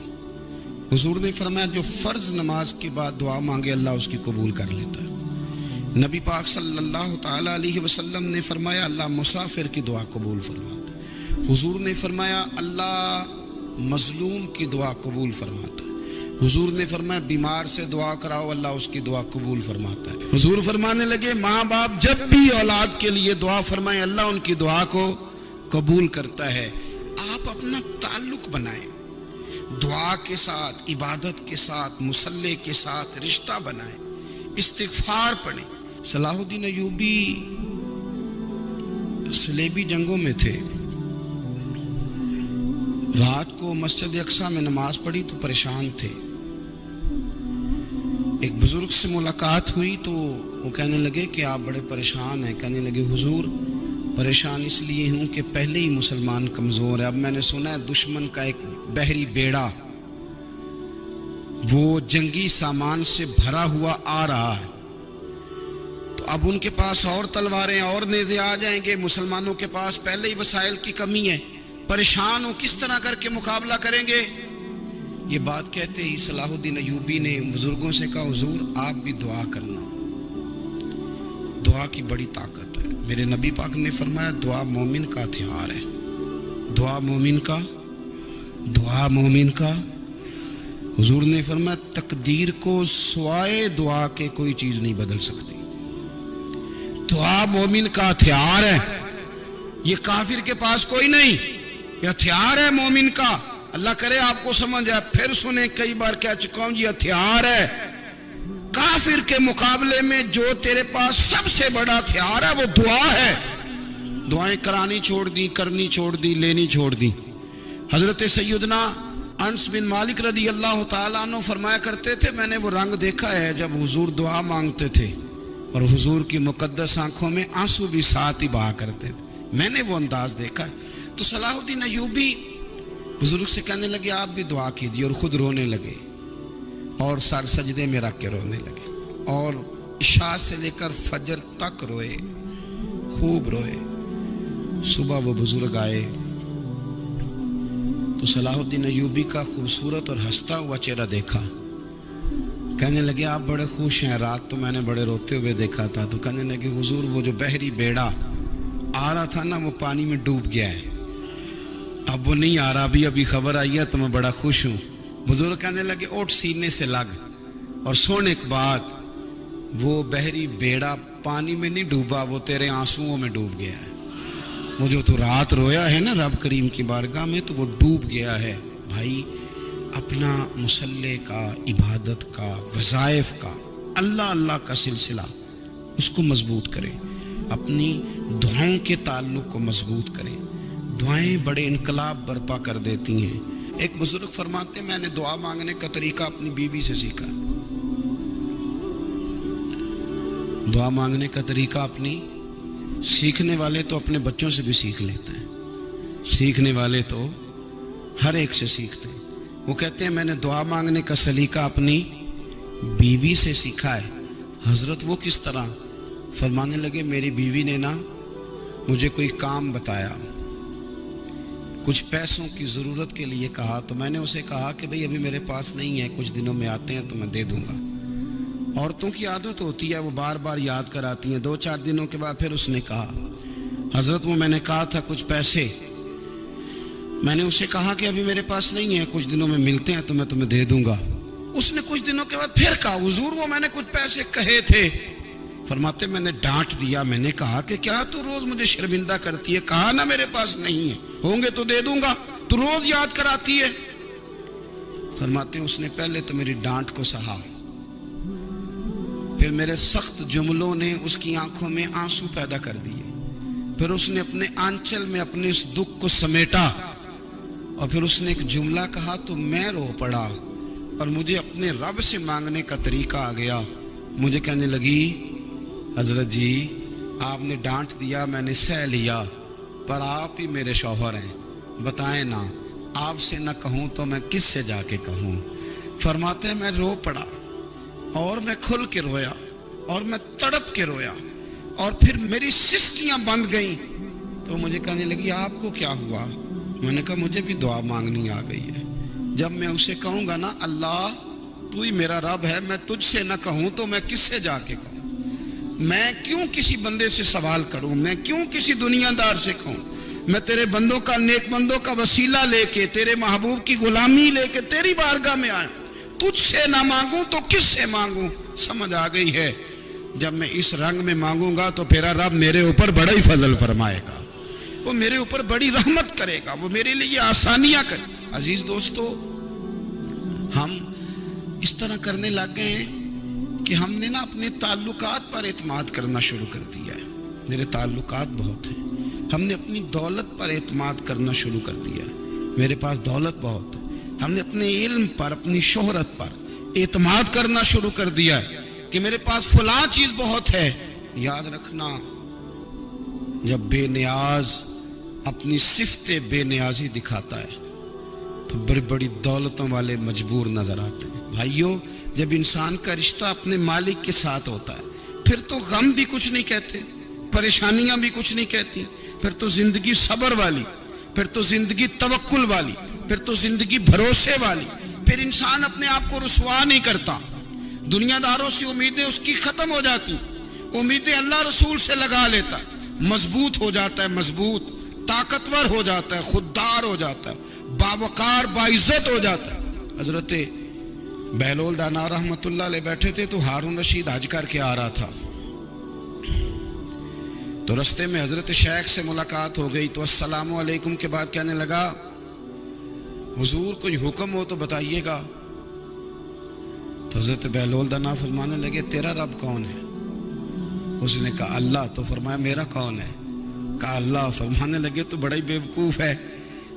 حضور نے فرمایا جو فرض نماز کے بعد دعا مانگے اللہ اس کی قبول کر لیتا ہے۔ نبی پاک صلی اللہ تعالی علیہ وسلم نے فرمایا اللہ مسافر کی دعا قبول فرماتا ہے۔ حضور نے فرمایا اللہ مظلوم کی دعا قبول فرماتا ہے۔ حضور نے فرمایا بیمار سے دعا کراؤ اللہ اس کی دعا قبول فرماتا ہے۔ حضور فرمانے لگے ماں باپ جب بھی اولاد کے لیے دعا فرمائیں اللہ ان کی دعا کو قبول کرتا ہے۔ آپ اپنا تعلق بنائیں دعا کے ساتھ، عبادت کے ساتھ، مصلی کے ساتھ رشتہ بنائیں، استغفار پڑھیں۔ صلاح الدین ایوبی صلیبی جنگوں میں تھے، رات کو مسجد اقصی میں نماز پڑھی تو پریشان تھے، ایک بزرگ سے ملاقات ہوئی تو وہ کہنے لگے کہ آپ بڑے پریشان ہیں۔ کہنے لگے حضور پریشان اس لیے ہوں کہ پہلے ہی مسلمان کمزور ہے، اب میں نے سنا ہے دشمن کا ایک بحری بیڑا وہ جنگی سامان سے بھرا ہوا آ رہا ہے، اب ان کے پاس اور تلواریں اور نیزے آ جائیں گے. مسلمانوں کے پاس پہلے ہی وسائل کی کمی ہے, پریشان ہو, کس طرح کر کے مقابلہ کریں گے. یہ بات کہتے ہی صلاح الدین ایوبی نے بزرگوں سے کہا حضور آپ بھی دعا کرنا, دعا کی بڑی طاقت ہے. میرے نبی پاک نے فرمایا دعا مومن کا ہتھیار ہے, دعا مومن کا, دعا مومن کا. حضور نے فرمایا تقدیر کو سوائے دعا کے کوئی چیز نہیں بدل سکتی. دعا مومن کا ہتھیار ہے, یہ کافر کے پاس کوئی نہیں, یہ ہتھیار ہے مومن کا. اللہ کرے آپ کو سمجھ آئے. پھر سنیں, کئی بار کہہ چکا ہوں یہ ہتھیار ہے. کافر کے مقابلے میں جو تیرے پاس سب سے بڑا ہتھیار ہے وہ دعا ہے. دعائیں کرانی چھوڑ دی, کرنی چھوڑ دی, لینی چھوڑ دی. حضرت سیدنا انس بن مالک رضی اللہ تعالیٰ عنہ فرمایا کرتے تھے میں نے وہ رنگ دیکھا ہے جب حضور دعا مانگتے تھے اور حضور کی مقدس آنکھوں میں آنسو بھی ساتھ ہی بہا کرتے تھے. میں نے وہ انداز دیکھا ہے. تو صلاح الدین ایوبی بزرگ سے کہنے لگے آپ بھی دعا کیجیے, اور خود رونے لگے اور سر سجدے میں رکھ کے رونے لگے, اور عشاء سے لے کر فجر تک روئے, خوب روئے. صبح وہ بزرگ آئے تو صلاح الدین ایوبی کا خوبصورت اور ہنستا ہوا چہرہ دیکھا. کہنے لگے آپ بڑے خوش ہیں, رات تو میں نے بڑے روتے ہوئے دیکھا تھا. تو کہنے لگے حضور وہ جو بحری بیڑا آ رہا تھا نا وہ پانی میں ڈوب گیا ہے, اب وہ نہیں آ رہا, ابھی خبر آئی ہے تو میں بڑا خوش ہوں. بزرگ کہنے لگے اٹھ سینے سے لگ اور سن ایک بات, وہ بحری بیڑا پانی میں نہیں ڈوبا, وہ تیرے آنسوؤں میں ڈوب گیا ہے. وہ جو تو رات رویا ہے نا رب کریم کی بارگاہ میں تو وہ ڈوب گیا ہے. بھائی اپنا مصلی کا, عبادت کا, وظائف کا, اللہ اللہ کا سلسلہ اس کو مضبوط کریں, اپنی دعاؤں کے تعلق کو مضبوط کریں. دعائیں بڑے انقلاب برپا کر دیتی ہیں. ایک بزرگ فرماتے ہیں میں نے دعا مانگنے کا طریقہ اپنی بیوی سے سیکھا. دعا مانگنے کا طریقہ اپنی, سیکھنے والے تو اپنے بچوں سے بھی سیکھ لیتے ہیں, سیکھنے والے تو ہر ایک سے سیکھتے ہیں. وہ کہتے ہیں میں نے دعا مانگنے کا سلیقہ اپنی بیوی سے سیکھا ہے. حضرت وہ کس طرح؟ فرمانے لگے میری بیوی نے نا مجھے کوئی کام بتایا, کچھ پیسوں کی ضرورت کے لیے کہا, تو میں نے اسے کہا کہ بھئی ابھی میرے پاس نہیں ہے, کچھ دنوں میں آتے ہیں تو میں دے دوں گا. عورتوں کی عادت ہوتی ہے وہ بار بار یاد کراتی ہیں. 2-4 دنوں کے بعد پھر اس نے کہا حضرت وہ میں نے کہا تھا کچھ پیسے, میں نے اسے کہا کہ ابھی میرے پاس نہیں ہے, کچھ دنوں میں ملتے ہیں تو میں تمہیں دے دوں گا. اس نے کچھ دنوں کے بعد پھر کہا حضور وہ میں نے کچھ پیسے کہے تھے. فرماتے میں نے ڈانٹ دیا, میں نے کہا کہ کیا تو روز مجھے شرمندہ کرتی ہے, کہا نا میرے پاس نہیں ہے, ہوں گے تو دے دوں گا, تو روز یاد کراتی ہے. فرماتے اس نے پہلے تو میری ڈانٹ کو سہا, پھر میرے سخت جملوں نے اس کی آنکھوں میں آنسو پیدا کر دیے, پھر اس نے اپنے آنچل میں اپنے اس دکھ کو سمیٹا, اور پھر اس نے ایک جملہ کہا تو میں رو پڑا, اور مجھے اپنے رب سے مانگنے کا طریقہ آ گیا. مجھے کہنے لگی حضرت جی آپ نے ڈانٹ دیا, میں نے سہ لیا, پر آپ ہی میرے شوہر ہیں, بتائیں نا آپ سے نہ کہوں تو میں کس سے جا کے کہوں. فرماتے ہیں میں رو پڑا, اور میں کھل کے رویا, اور میں تڑپ کے رویا, اور پھر میری سسکیاں بند گئیں. تو مجھے کہنے لگی آپ کو کیا ہوا؟ میں نے کہا مجھے بھی دعا مانگنی آ گئی ہے. جب میں اسے کہوں گا نا اللہ تو ہی میرا رب ہے, میں تجھ سے نہ کہوں تو میں کس سے جا کے کہوں, میں کیوں کسی بندے سے سوال کروں, میں کیوں کسی دنیا دار سے کہوں, میں تیرے بندوں کا, نیک بندوں کا وسیلہ لے کے, تیرے محبوب کی غلامی لے کے تیری بارگاہ میں آیا, تجھ سے نہ مانگوں تو کس سے مانگوں. سمجھ آ گئی ہے, جب میں اس رنگ میں مانگوں گا تو پھر رب میرے اوپر بڑا ہی فضل فرمائے گا, وہ میرے اوپر بڑی رحمت کرے گا, وہ میرے لیے آسانیاں کرے. عزیز دوستو ہم اس طرح کرنے لگ گئے ہیں کہ ہم نے نا اپنے تعلقات پر اعتماد کرنا شروع کر دیا ہے. میرے تعلقات بہت ہیں, ہم نے اپنی دولت پر اعتماد کرنا شروع کر دیا ہے, میرے پاس دولت بہت ہے. ہم نے اپنے علم پر, اپنی شہرت پر اعتماد کرنا شروع کر دیا ہے کہ میرے پاس فلاں چیز بہت ہے. یاد رکھنا جب بے نیاز اپنی صفت بے نیازی دکھاتا ہے تو بڑی بڑی دولتوں والے مجبور نظر آتے ہیں. بھائیو جب انسان کا رشتہ اپنے مالک کے ساتھ ہوتا ہے, پھر تو غم بھی کچھ نہیں کہتے, پریشانیاں بھی کچھ نہیں کہتی, پھر تو زندگی صبر والی, پھر تو زندگی توکل والی, پھر تو زندگی بھروسے والی. پھر انسان اپنے آپ کو رسوا نہیں کرتا, دنیا داروں سے امیدیں اس کی ختم ہو جاتی, امیدیں اللہ رسول سے لگا لیتا, مضبوط ہو جاتا ہے, مضبوط, طاقتور ہو جاتا ہے, خوددار ہو جاتا ہے, باوقار باعزت ہو جاتا ہے. حضرت بہلول دانا رحمت اللہ علیہ بیٹھے تھے تو ہارون رشید حج کر کے آ رہا تھا, تو رستے میں حضرت شیخ سے ملاقات ہو گئی, تو السلام علیکم کے بعد کہنے لگا حضور کوئی حکم ہو تو بتائیے گا. تو حضرت بہلول دانا فرمانے لگے تیرا رب کون ہے؟ اس نے کہا اللہ. تو فرمایا میرا کون ہے؟ کہا اللہ. فرمانے لگے تو بڑا ہی بیوقوف ہے,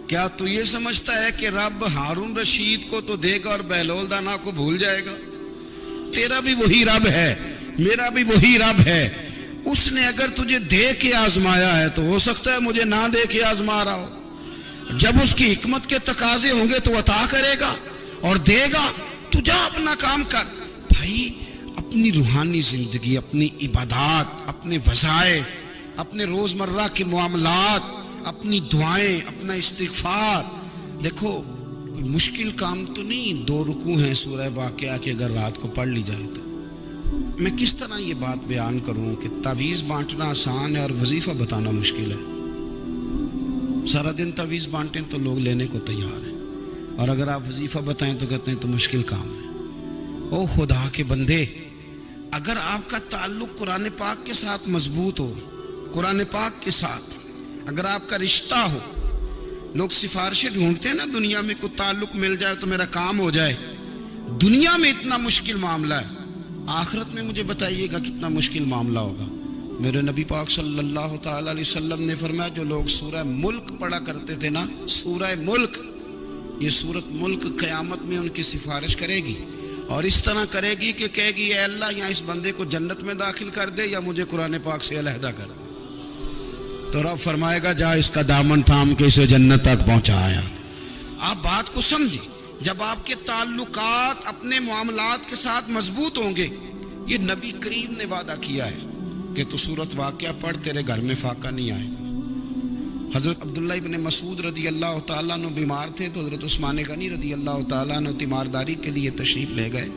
کیا تو یہ سمجھتا ہے کہ رب ہارون رشید کو تو دے گا اور بہلول دانا کو بھول جائے گا؟ تیرا بھی وہی رب ہے, میرا بھی وہی رب ہے. اس نے اگر تجھے دے کے آزمایا ہے تو ہو سکتا ہے مجھے نہ دے کے آزما رہا ہو. جب اس کی حکمت کے تقاضے ہوں گے تو عطا کرے گا اور دے گا. تو جا اپنا کام کر. بھائی اپنی روحانی زندگی, اپنی عبادات, اپنے وظائف, اپنے روزمرہ کے معاملات, اپنی دعائیں, اپنا استغفار. دیکھو کوئی مشکل کام تو نہیں, 2 رکوع ہیں سورہ واقعہ کہ اگر رات کو پڑھ لی جائے تو. میں کس طرح یہ بات بیان کروں کہ تعویذ بانٹنا آسان ہے اور وظیفہ بتانا مشکل ہے. سارا دن تعویذ بانٹیں تو لوگ لینے کو تیار ہیں, اور اگر آپ وظیفہ بتائیں تو کہتے ہیں تو مشکل کام ہے. او خدا کے بندے, اگر آپ کا تعلق قرآن پاک کے ساتھ مضبوط ہو, قرآن پاک کے ساتھ اگر آپ کا رشتہ ہو, لوگ سفارشیں ڈھونڈتے ہیں نا دنیا میں, کوئی تعلق مل جائے تو میرا کام ہو جائے. دنیا میں اتنا مشکل معاملہ ہے, آخرت میں مجھے بتائیے گا کتنا مشکل معاملہ ہوگا. میرے نبی پاک صلی اللہ تعالی علیہ وسلم نے فرمایا جو لوگ سورہ ملک پڑھا کرتے تھے نا, سورہ ملک, یہ سورت ملک قیامت میں ان کی سفارش کرے گی, اور اس طرح کرے گی کہ کہے گی اے اللہ یا اس بندے کو جنت میں داخل کر دے یا مجھے قرآن پاک سے علیحدہ کر دے. تو رب فرمائے گا جا اس کا دامن تھام کے اسے جنت تک پہنچایا. آپ بات کو سمجھیں, جب آپ کے تعلقات اپنے معاملات کے ساتھ مضبوط ہوں گے, یہ نبی کریم نے وعدہ کیا ہے کہ تو سورت واقعہ پڑھ تیرے گھر میں فاقہ نہیں آئے گا. حضرت عبداللہ ابن مسعود رضی اللہ تعالیٰ عنہ بیمار تھے تو حضرت عثمان غنی رضی اللہ تعالیٰ عنہ تیمارداری کے لیے تشریف لے گئے,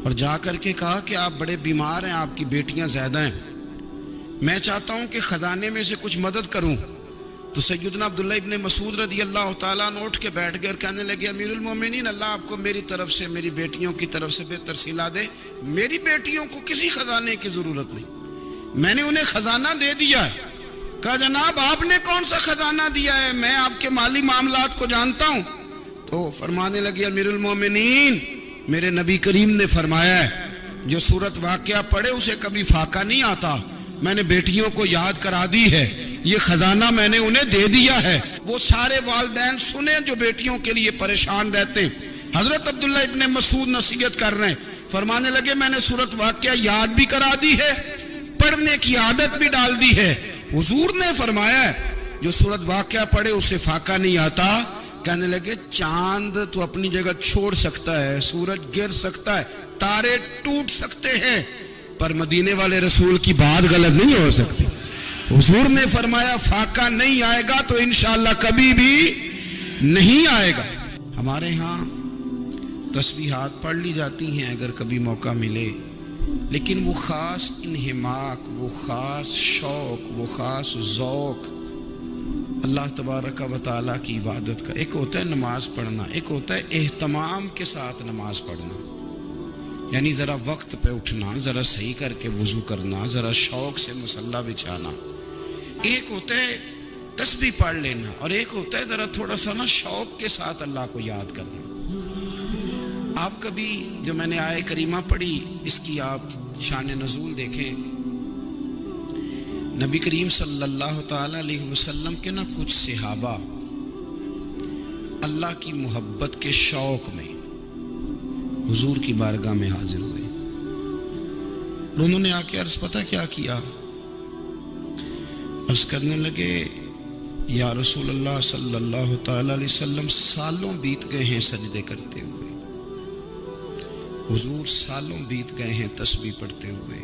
اور جا کر کے کہا کہ آپ بڑے بیمار ہیں, آپ کی بیٹیاں زیادہ ہیں, میں چاہتا ہوں کہ خزانے میں سے کچھ مدد کروں. تو سیدنا عبداللہ ابن مسعود رضی اللہ تعالیٰ عنہ اٹھ کے بیٹھ گئے اور کہنے لگے امیر المومنین, اللہ آپ کو میری طرف سے میری بیٹیوں کی طرف سے بہتر صلہ دے. میری بیٹیوں کو کسی خزانے کی ضرورت نہیں, میں نے انہیں خزانہ دے دیا ہے. کہا جناب آپ نے کون سا خزانہ دیا ہے, میں آپ کے مالی معاملات کو جانتا ہوں. تو فرمانے لگے امیر المومنین, میرے نبی کریم نے فرمایا ہے جو سورت واقعہ پڑھے اسے کبھی فاقہ نہیں آتا. میں نے بیٹیوں کو یاد کرا دی ہے, یہ خزانہ میں نے انہیں دے دیا ہے. وہ سارے والدین سنیں جو بیٹیوں کے لیے پریشان رہتے ہیں. حضرت عبداللہ ابن مسعود نصیحت کر رہے ہیں, فرمانے لگے میں نے سورت واقعہ یاد بھی کرا دی ہے, پڑھنے کی عادت بھی ڈال دی ہے. حضور نے فرمایا ہے جو سورت واقعہ پڑھے اسے فاقہ نہیں آتا. کہنے لگے چاند تو اپنی جگہ چھوڑ سکتا ہے, سورج گر سکتا ہے, تارے ٹوٹ سکتے ہیں, پر مدینے والے رسول کی بات غلط نہیں ہو سکتی. حضور نے فرمایا فاقہ نہیں آئے گا تو انشاءاللہ کبھی بھی نہیں آئے گا. ہمارے ہاں تسبیحات پڑھ لی جاتی ہیں اگر کبھی موقع ملے, لیکن وہ خاص انہماک, وہ خاص شوق, وہ خاص ذوق اللہ تبارک و تعالیٰ کی عبادت کا. ایک ہوتا ہے نماز پڑھنا, ایک ہوتا ہے اہتمام کے ساتھ نماز پڑھنا, یعنی ذرا وقت پہ اٹھنا, ذرا صحیح کر کے وضو کرنا, ذرا شوق سے مصلی بچھانا. ایک ہوتا ہے تسبیح پڑھ لینا, اور ایک ہوتا ہے ذرا تھوڑا سا نا شوق کے ساتھ اللہ کو یاد کرنا. آپ کبھی جو میں نے آیت کریمہ پڑھی اس کی آپ شان نزول دیکھیں. نبی کریم صلی اللہ تعالی علیہ وسلم کے نا کچھ صحابہ اللہ کی محبت کے شوق میں حضور کی بارگاہ میں حاضر ہوئے, اور انہوں نے آ کے عرض پتہ کیا کیا, عرض کرنے لگے یا رسول اللہ صلی اللہ تعالی علیہ وسلم سالوں بیت گئے ہیں سجدے کرتے ہوئے, حضور سالوں بیت گئے ہیں تسبیح پڑھتے ہوئے,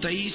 23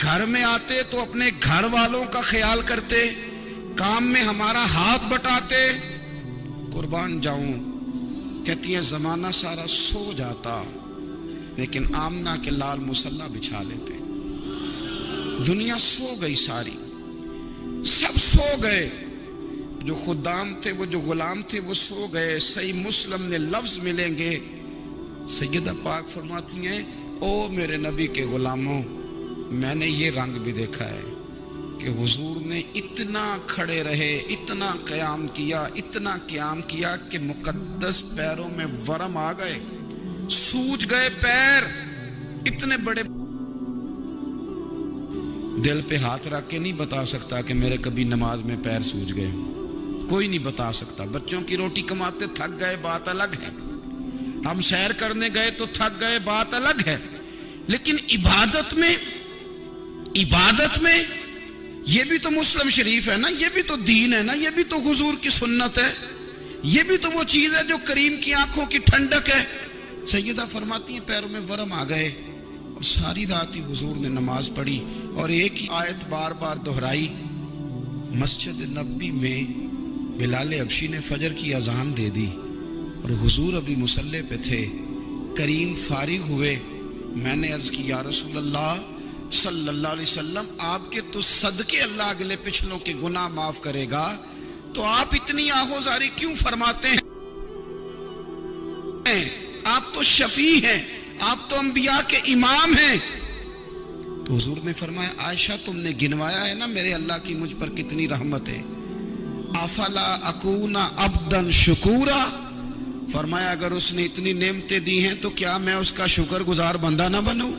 گھر میں آتے تو اپنے گھر والوں کا خیال کرتے, کام میں ہمارا ہاتھ بٹاتے. قربان جاؤں, کہتی ہیں زمانہ سارا سو جاتا لیکن آمنہ کے لال مصلی بچھا لیتے. دنیا سو گئی ساری, سب سو گئے, جو خدام تھے, وہ جو غلام تھے, وہ سو گئے. صحیح مسلم نے لفظ ملیں گے, سیدہ پاک فرماتی ہیں او میرے نبی کے غلاموں, میں نے یہ رنگ بھی دیکھا ہے کہ حضور نے اتنا کھڑے رہے, اتنا قیام کیا, اتنا قیام کیا کہ مقدس پیروں میں ورم آ گئے, سوج گئے پیر. اتنے بڑے دل پہ ہاتھ رکھ کے نہیں بتا سکتا کہ میرے کبھی نماز میں پیر سوج گئے, کوئی نہیں بتا سکتا. بچوں کی روٹی کماتے تھک گئے بات الگ ہے, ہم سیر کرنے گئے تو تھک گئے بات الگ ہے, لیکن عبادت میں یہ بھی تو مسلم شریف ہے نا, یہ بھی تو دین ہے نا, یہ بھی تو حضور کی سنت ہے, یہ بھی تو وہ چیز ہے جو کریم کی آنکھوں کی ٹھنڈک ہے. سیدہ فرماتی ہیں پیروں میں ورم آ گئے, اور ساری رات ہی حضور نے نماز پڑھی اور ایک ہی آیت بار بار دہرائی. مسجد نبی میں بلال حبشی نے فجر کی اذان دے دی اور حضور ابھی مصلی پہ تھے. کریم فارغ ہوئے, میں نے عرض کی یا رسول اللہ صلی اللہ علیہ وسلم, آپ کے تو صدقے اللہ اگلے پچھلوں کے گناہ معاف کرے گا, تو آپ اتنی آہوزاری کیوں فرماتے ہیں؟ آپ تو شفیع ہیں, آپ تو انبیاء کے امام ہیں. تو حضور نے فرمایا عائشہ تم نے گنوایا ہے نا میرے اللہ کی مجھ پر کتنی رحمت ہے. افلا اکون عبدا شکورا, فرمایا اگر اس نے اتنی نعمتیں دی ہیں تو کیا میں اس کا شکر گزار بندہ نہ بنوں؟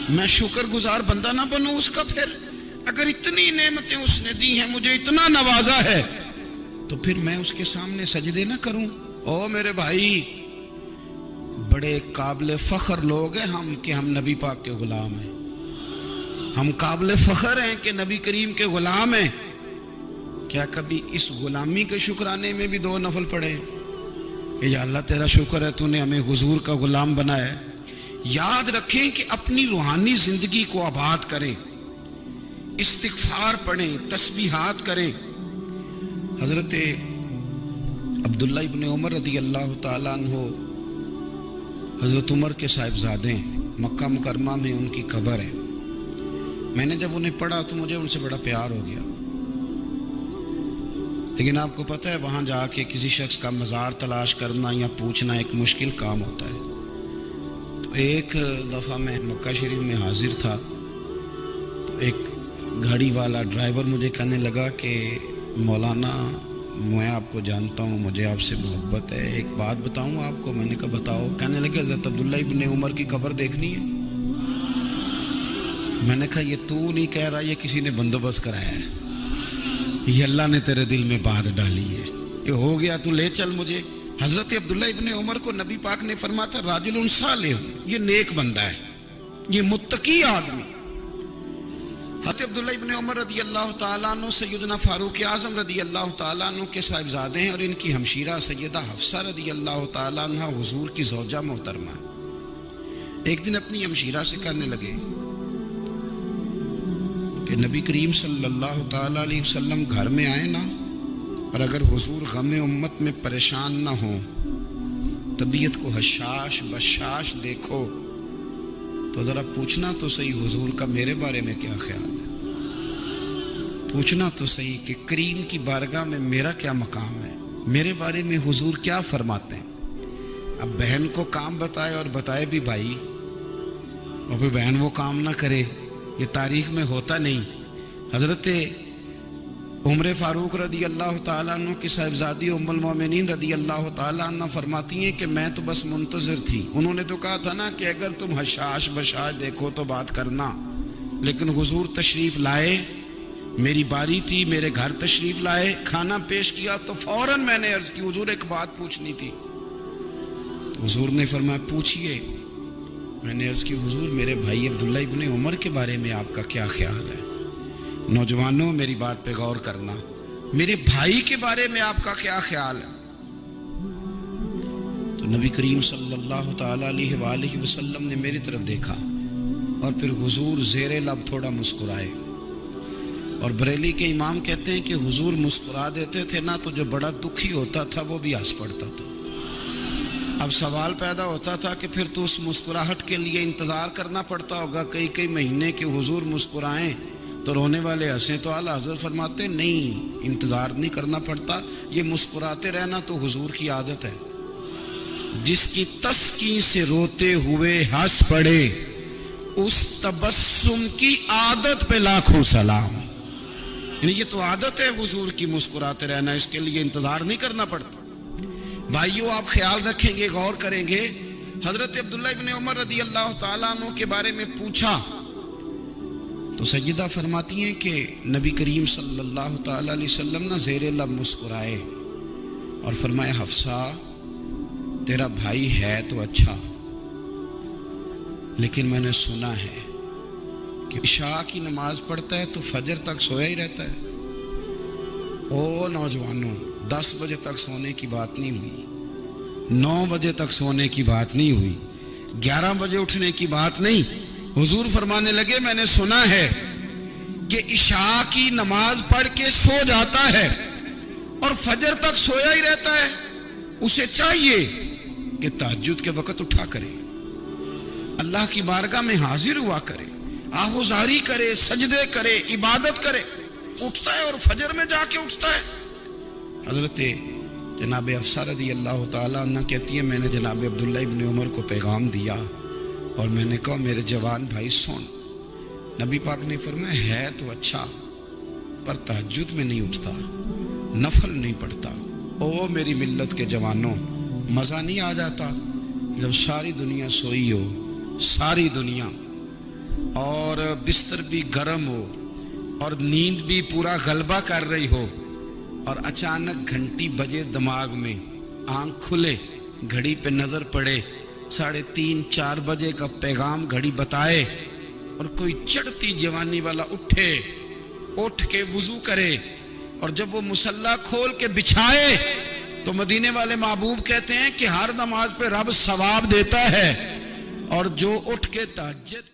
میں شکر گزار بندہ نہ بنوں اس کا؟ پھر اگر اتنی نعمتیں اس نے دی ہیں, مجھے اتنا نوازا ہے, تو پھر میں اس کے سامنے سجدے نہ کروں؟ او میرے بھائی, بڑے قابل فخر لوگ ہیں ہم کہ ہم نبی پاک کے غلام ہیں. ہم قابل فخر ہیں کہ نبی کریم کے غلام ہیں. کیا کبھی اس غلامی کے شکرانے میں بھی 2 نفل پڑھے کہ یا اللہ تیرا شکر ہے تو نے ہمیں حضور کا غلام بنایا ہے؟ یاد رکھیں کہ اپنی روحانی زندگی کو آباد کریں, استغفار پڑھیں, تسبیحات کریں. حضرت عبداللہ ابن عمر رضی اللہ تعالیٰ عنہ حضرت عمر کے صاحبزادے ہیں, مکہ مکرمہ میں ان کی قبر ہے. میں نے جب انہیں پڑھا تو مجھے ان سے بڑا پیار ہو گیا, لیکن آپ کو پتہ ہے وہاں جا کے کسی شخص کا مزار تلاش کرنا یا پوچھنا ایک مشکل کام ہوتا ہے. تو ایک دفعہ میں مکہ شریف میں حاضر تھا, تو ایک گاڑی والا ڈرائیور مجھے کہنے لگا کہ مولانا میں آپ کو جانتا ہوں, مجھے آپ سے محبت ہے, ایک بات بتاؤں آپ کو؟ میں نے کہا بتاؤ. کہنے لگے حضرت عبداللہ ابن عمر کی قبر دیکھنی ہے. میں نے کہا یہ تو نہیں کہہ رہا, یہ کسی نے بندوبست کرایا ہے, یہ اللہ نے تیرے دل میں بات ڈالی ہے, یہ ہو گیا تو لے چل مجھے. حضرت عبداللہ ابن عمر کو نبی پاک نے فرمایا تھا راجل صالح, یہ نیک بندہ ہے, یہ متقی آدمی. حضرت عبداللہ ابن عمر رضی اللہ تعالیٰ عنہ سیدنا فاروق اعظم رضی اللہ تعالیٰ عنہ کے صاحبزادے ہیں, اور ان کی ہمشیرہ سیدہ حفصہ رضی اللہ تعالیٰ عنہ حضور کی زوجہ محترمہ. ایک دن اپنی ہمشیرہ سے کہنے لگے کہ نبی کریم صلی اللہ تعالیٰ علیہ وسلم گھر میں آئے نا, اور اگر حضور غم امت میں پریشان نہ ہوں, طبیعت کو حشاش بشاش دیکھو, تو ذرا پوچھنا تو صحیح حضور کا میرے بارے میں کیا خیال ہے, پوچھنا تو صحیح کہ کریم کی بارگاہ میں میرا کیا مقام ہے, میرے بارے میں حضور کیا فرماتے ہیں. اب بہن کو کام بتائے اور بتائے بھی بھائی, اور پھر بہن وہ کام نہ کرے, یہ تاریخ میں ہوتا نہیں. حضرت عمر فاروق رضی اللہ تعالیٰ عنہ کی صاحبزادی ام المومنین رضی اللہ تعالیٰ عنہ فرماتی ہیں کہ میں تو بس منتظر تھی. انہوں نے تو کہا تھا نا کہ اگر تم حشاش بشاش دیکھو تو بات کرنا, لیکن حضور تشریف لائے, میری باری تھی, میرے گھر تشریف لائے, کھانا پیش کیا تو فوراً میں نے عرض کی حضور ایک بات پوچھنی تھی. تو حضور نے فرمایا پوچھئے. میں نے عرض کی حضور میرے بھائی عبداللہ ابن عمر کے بارے میں آپ کا کیا خیال ہے؟ نوجوانوں میری بات پہ غور کرنا, میرے بھائی کے بارے میں آپ کا کیا خیال ہے؟ تو نبی کریم صلی اللہ تعالیٰ علیہ وآلہ وسلم نے میری طرف دیکھا اور پھر حضور زیر لب تھوڑا مسکرائے. اور بریلی کے امام کہتے ہیں کہ حضور مسکرا دیتے تھے نا تو جو بڑا دکھی ہوتا تھا وہ بھی ہنس پڑتا تھا. اب سوال پیدا ہوتا تھا کہ پھر تو اس مسکراہٹ کے لیے انتظار کرنا پڑتا ہوگا کئی مہینے کہ حضور مسکرائیں تو رونے والے ہنسیں. تو اعلیٰ حضرت فرماتے نہیں، انتظار نہیں کرنا پڑتا، یہ مسکراتے رہنا تو حضور کی عادت ہے. جس کی تسکین سے روتے ہوئے ہنس پڑے اس تبسم کی عادت پہ لاکھوں سلام. یعنی یہ تو عادت ہے حضور کی مسکراتے رہنا، اس کے لیے انتظار نہیں کرنا پڑتا. بھائیو آپ خیال رکھیں گے، غور کریں گے. حضرت عبداللہ ابن عمر رضی اللہ تعالیٰ عنہ کے بارے میں پوچھا تو سیدہ فرماتی ہیں کہ نبی کریم صلی اللہ تعالیٰ علیہ وسلم نہ زیر لب مسکرائے اور فرمایا حفصہ تیرا بھائی ہے تو اچھا، لیکن میں نے سنا ہے کہ عشاء کی نماز پڑھتا ہے تو فجر تک سویا ہی رہتا ہے. او نوجوانوں، 10 بجے تک سونے کی بات نہیں ہوئی، 9 بجے تک سونے کی بات نہیں ہوئی، 11 بجے اٹھنے کی بات نہیں. حضور فرمانے لگے میں نے سنا ہے کہ عشاء کی نماز پڑھ کے سو جاتا ہے اور فجر تک سویا ہی رہتا ہے، اسے چاہیے کہ تہجد کے وقت اٹھا کرے، اللہ کی بارگاہ میں حاضر ہوا کرے، آہوزاری کرے، سجدے کرے، عبادت کرے. اٹھتا ہے اور فجر میں جا کے اٹھتا ہے. حضرت جناب حفصہ رضی اللہ تعالیٰ عنہ کہتی ہے میں نے جناب عبداللہ ابن عمر کو پیغام دیا اور میں نے کہا میرے جوان بھائی سن. نبی پاک نے فرمایا ہے تو اچھا پر تہجد میں نہیں اٹھتا، نفل نہیں پڑھتا. او میری ملت کے جوانوں، مزہ نہیں آ جاتا جب ساری دنیا سوئی ہو، ساری دنیا، اور بستر بھی گرم ہو اور نیند بھی پورا غلبہ کر رہی ہو، اور اچانک گھنٹی بجے دماغ میں، آنکھ کھلے، گھڑی پہ نظر پڑے، 3:30 4 بجے کا پیغام گھڑی بتائے، اور کوئی چڑھتی جوانی والا اٹھ کے وضو کرے، اور جب وہ مصلی کھول کے بچھائے تو مدینے والے محبوب کہتے ہیں کہ ہر نماز پہ رب ثواب دیتا ہے، اور جو اٹھ کے تہجد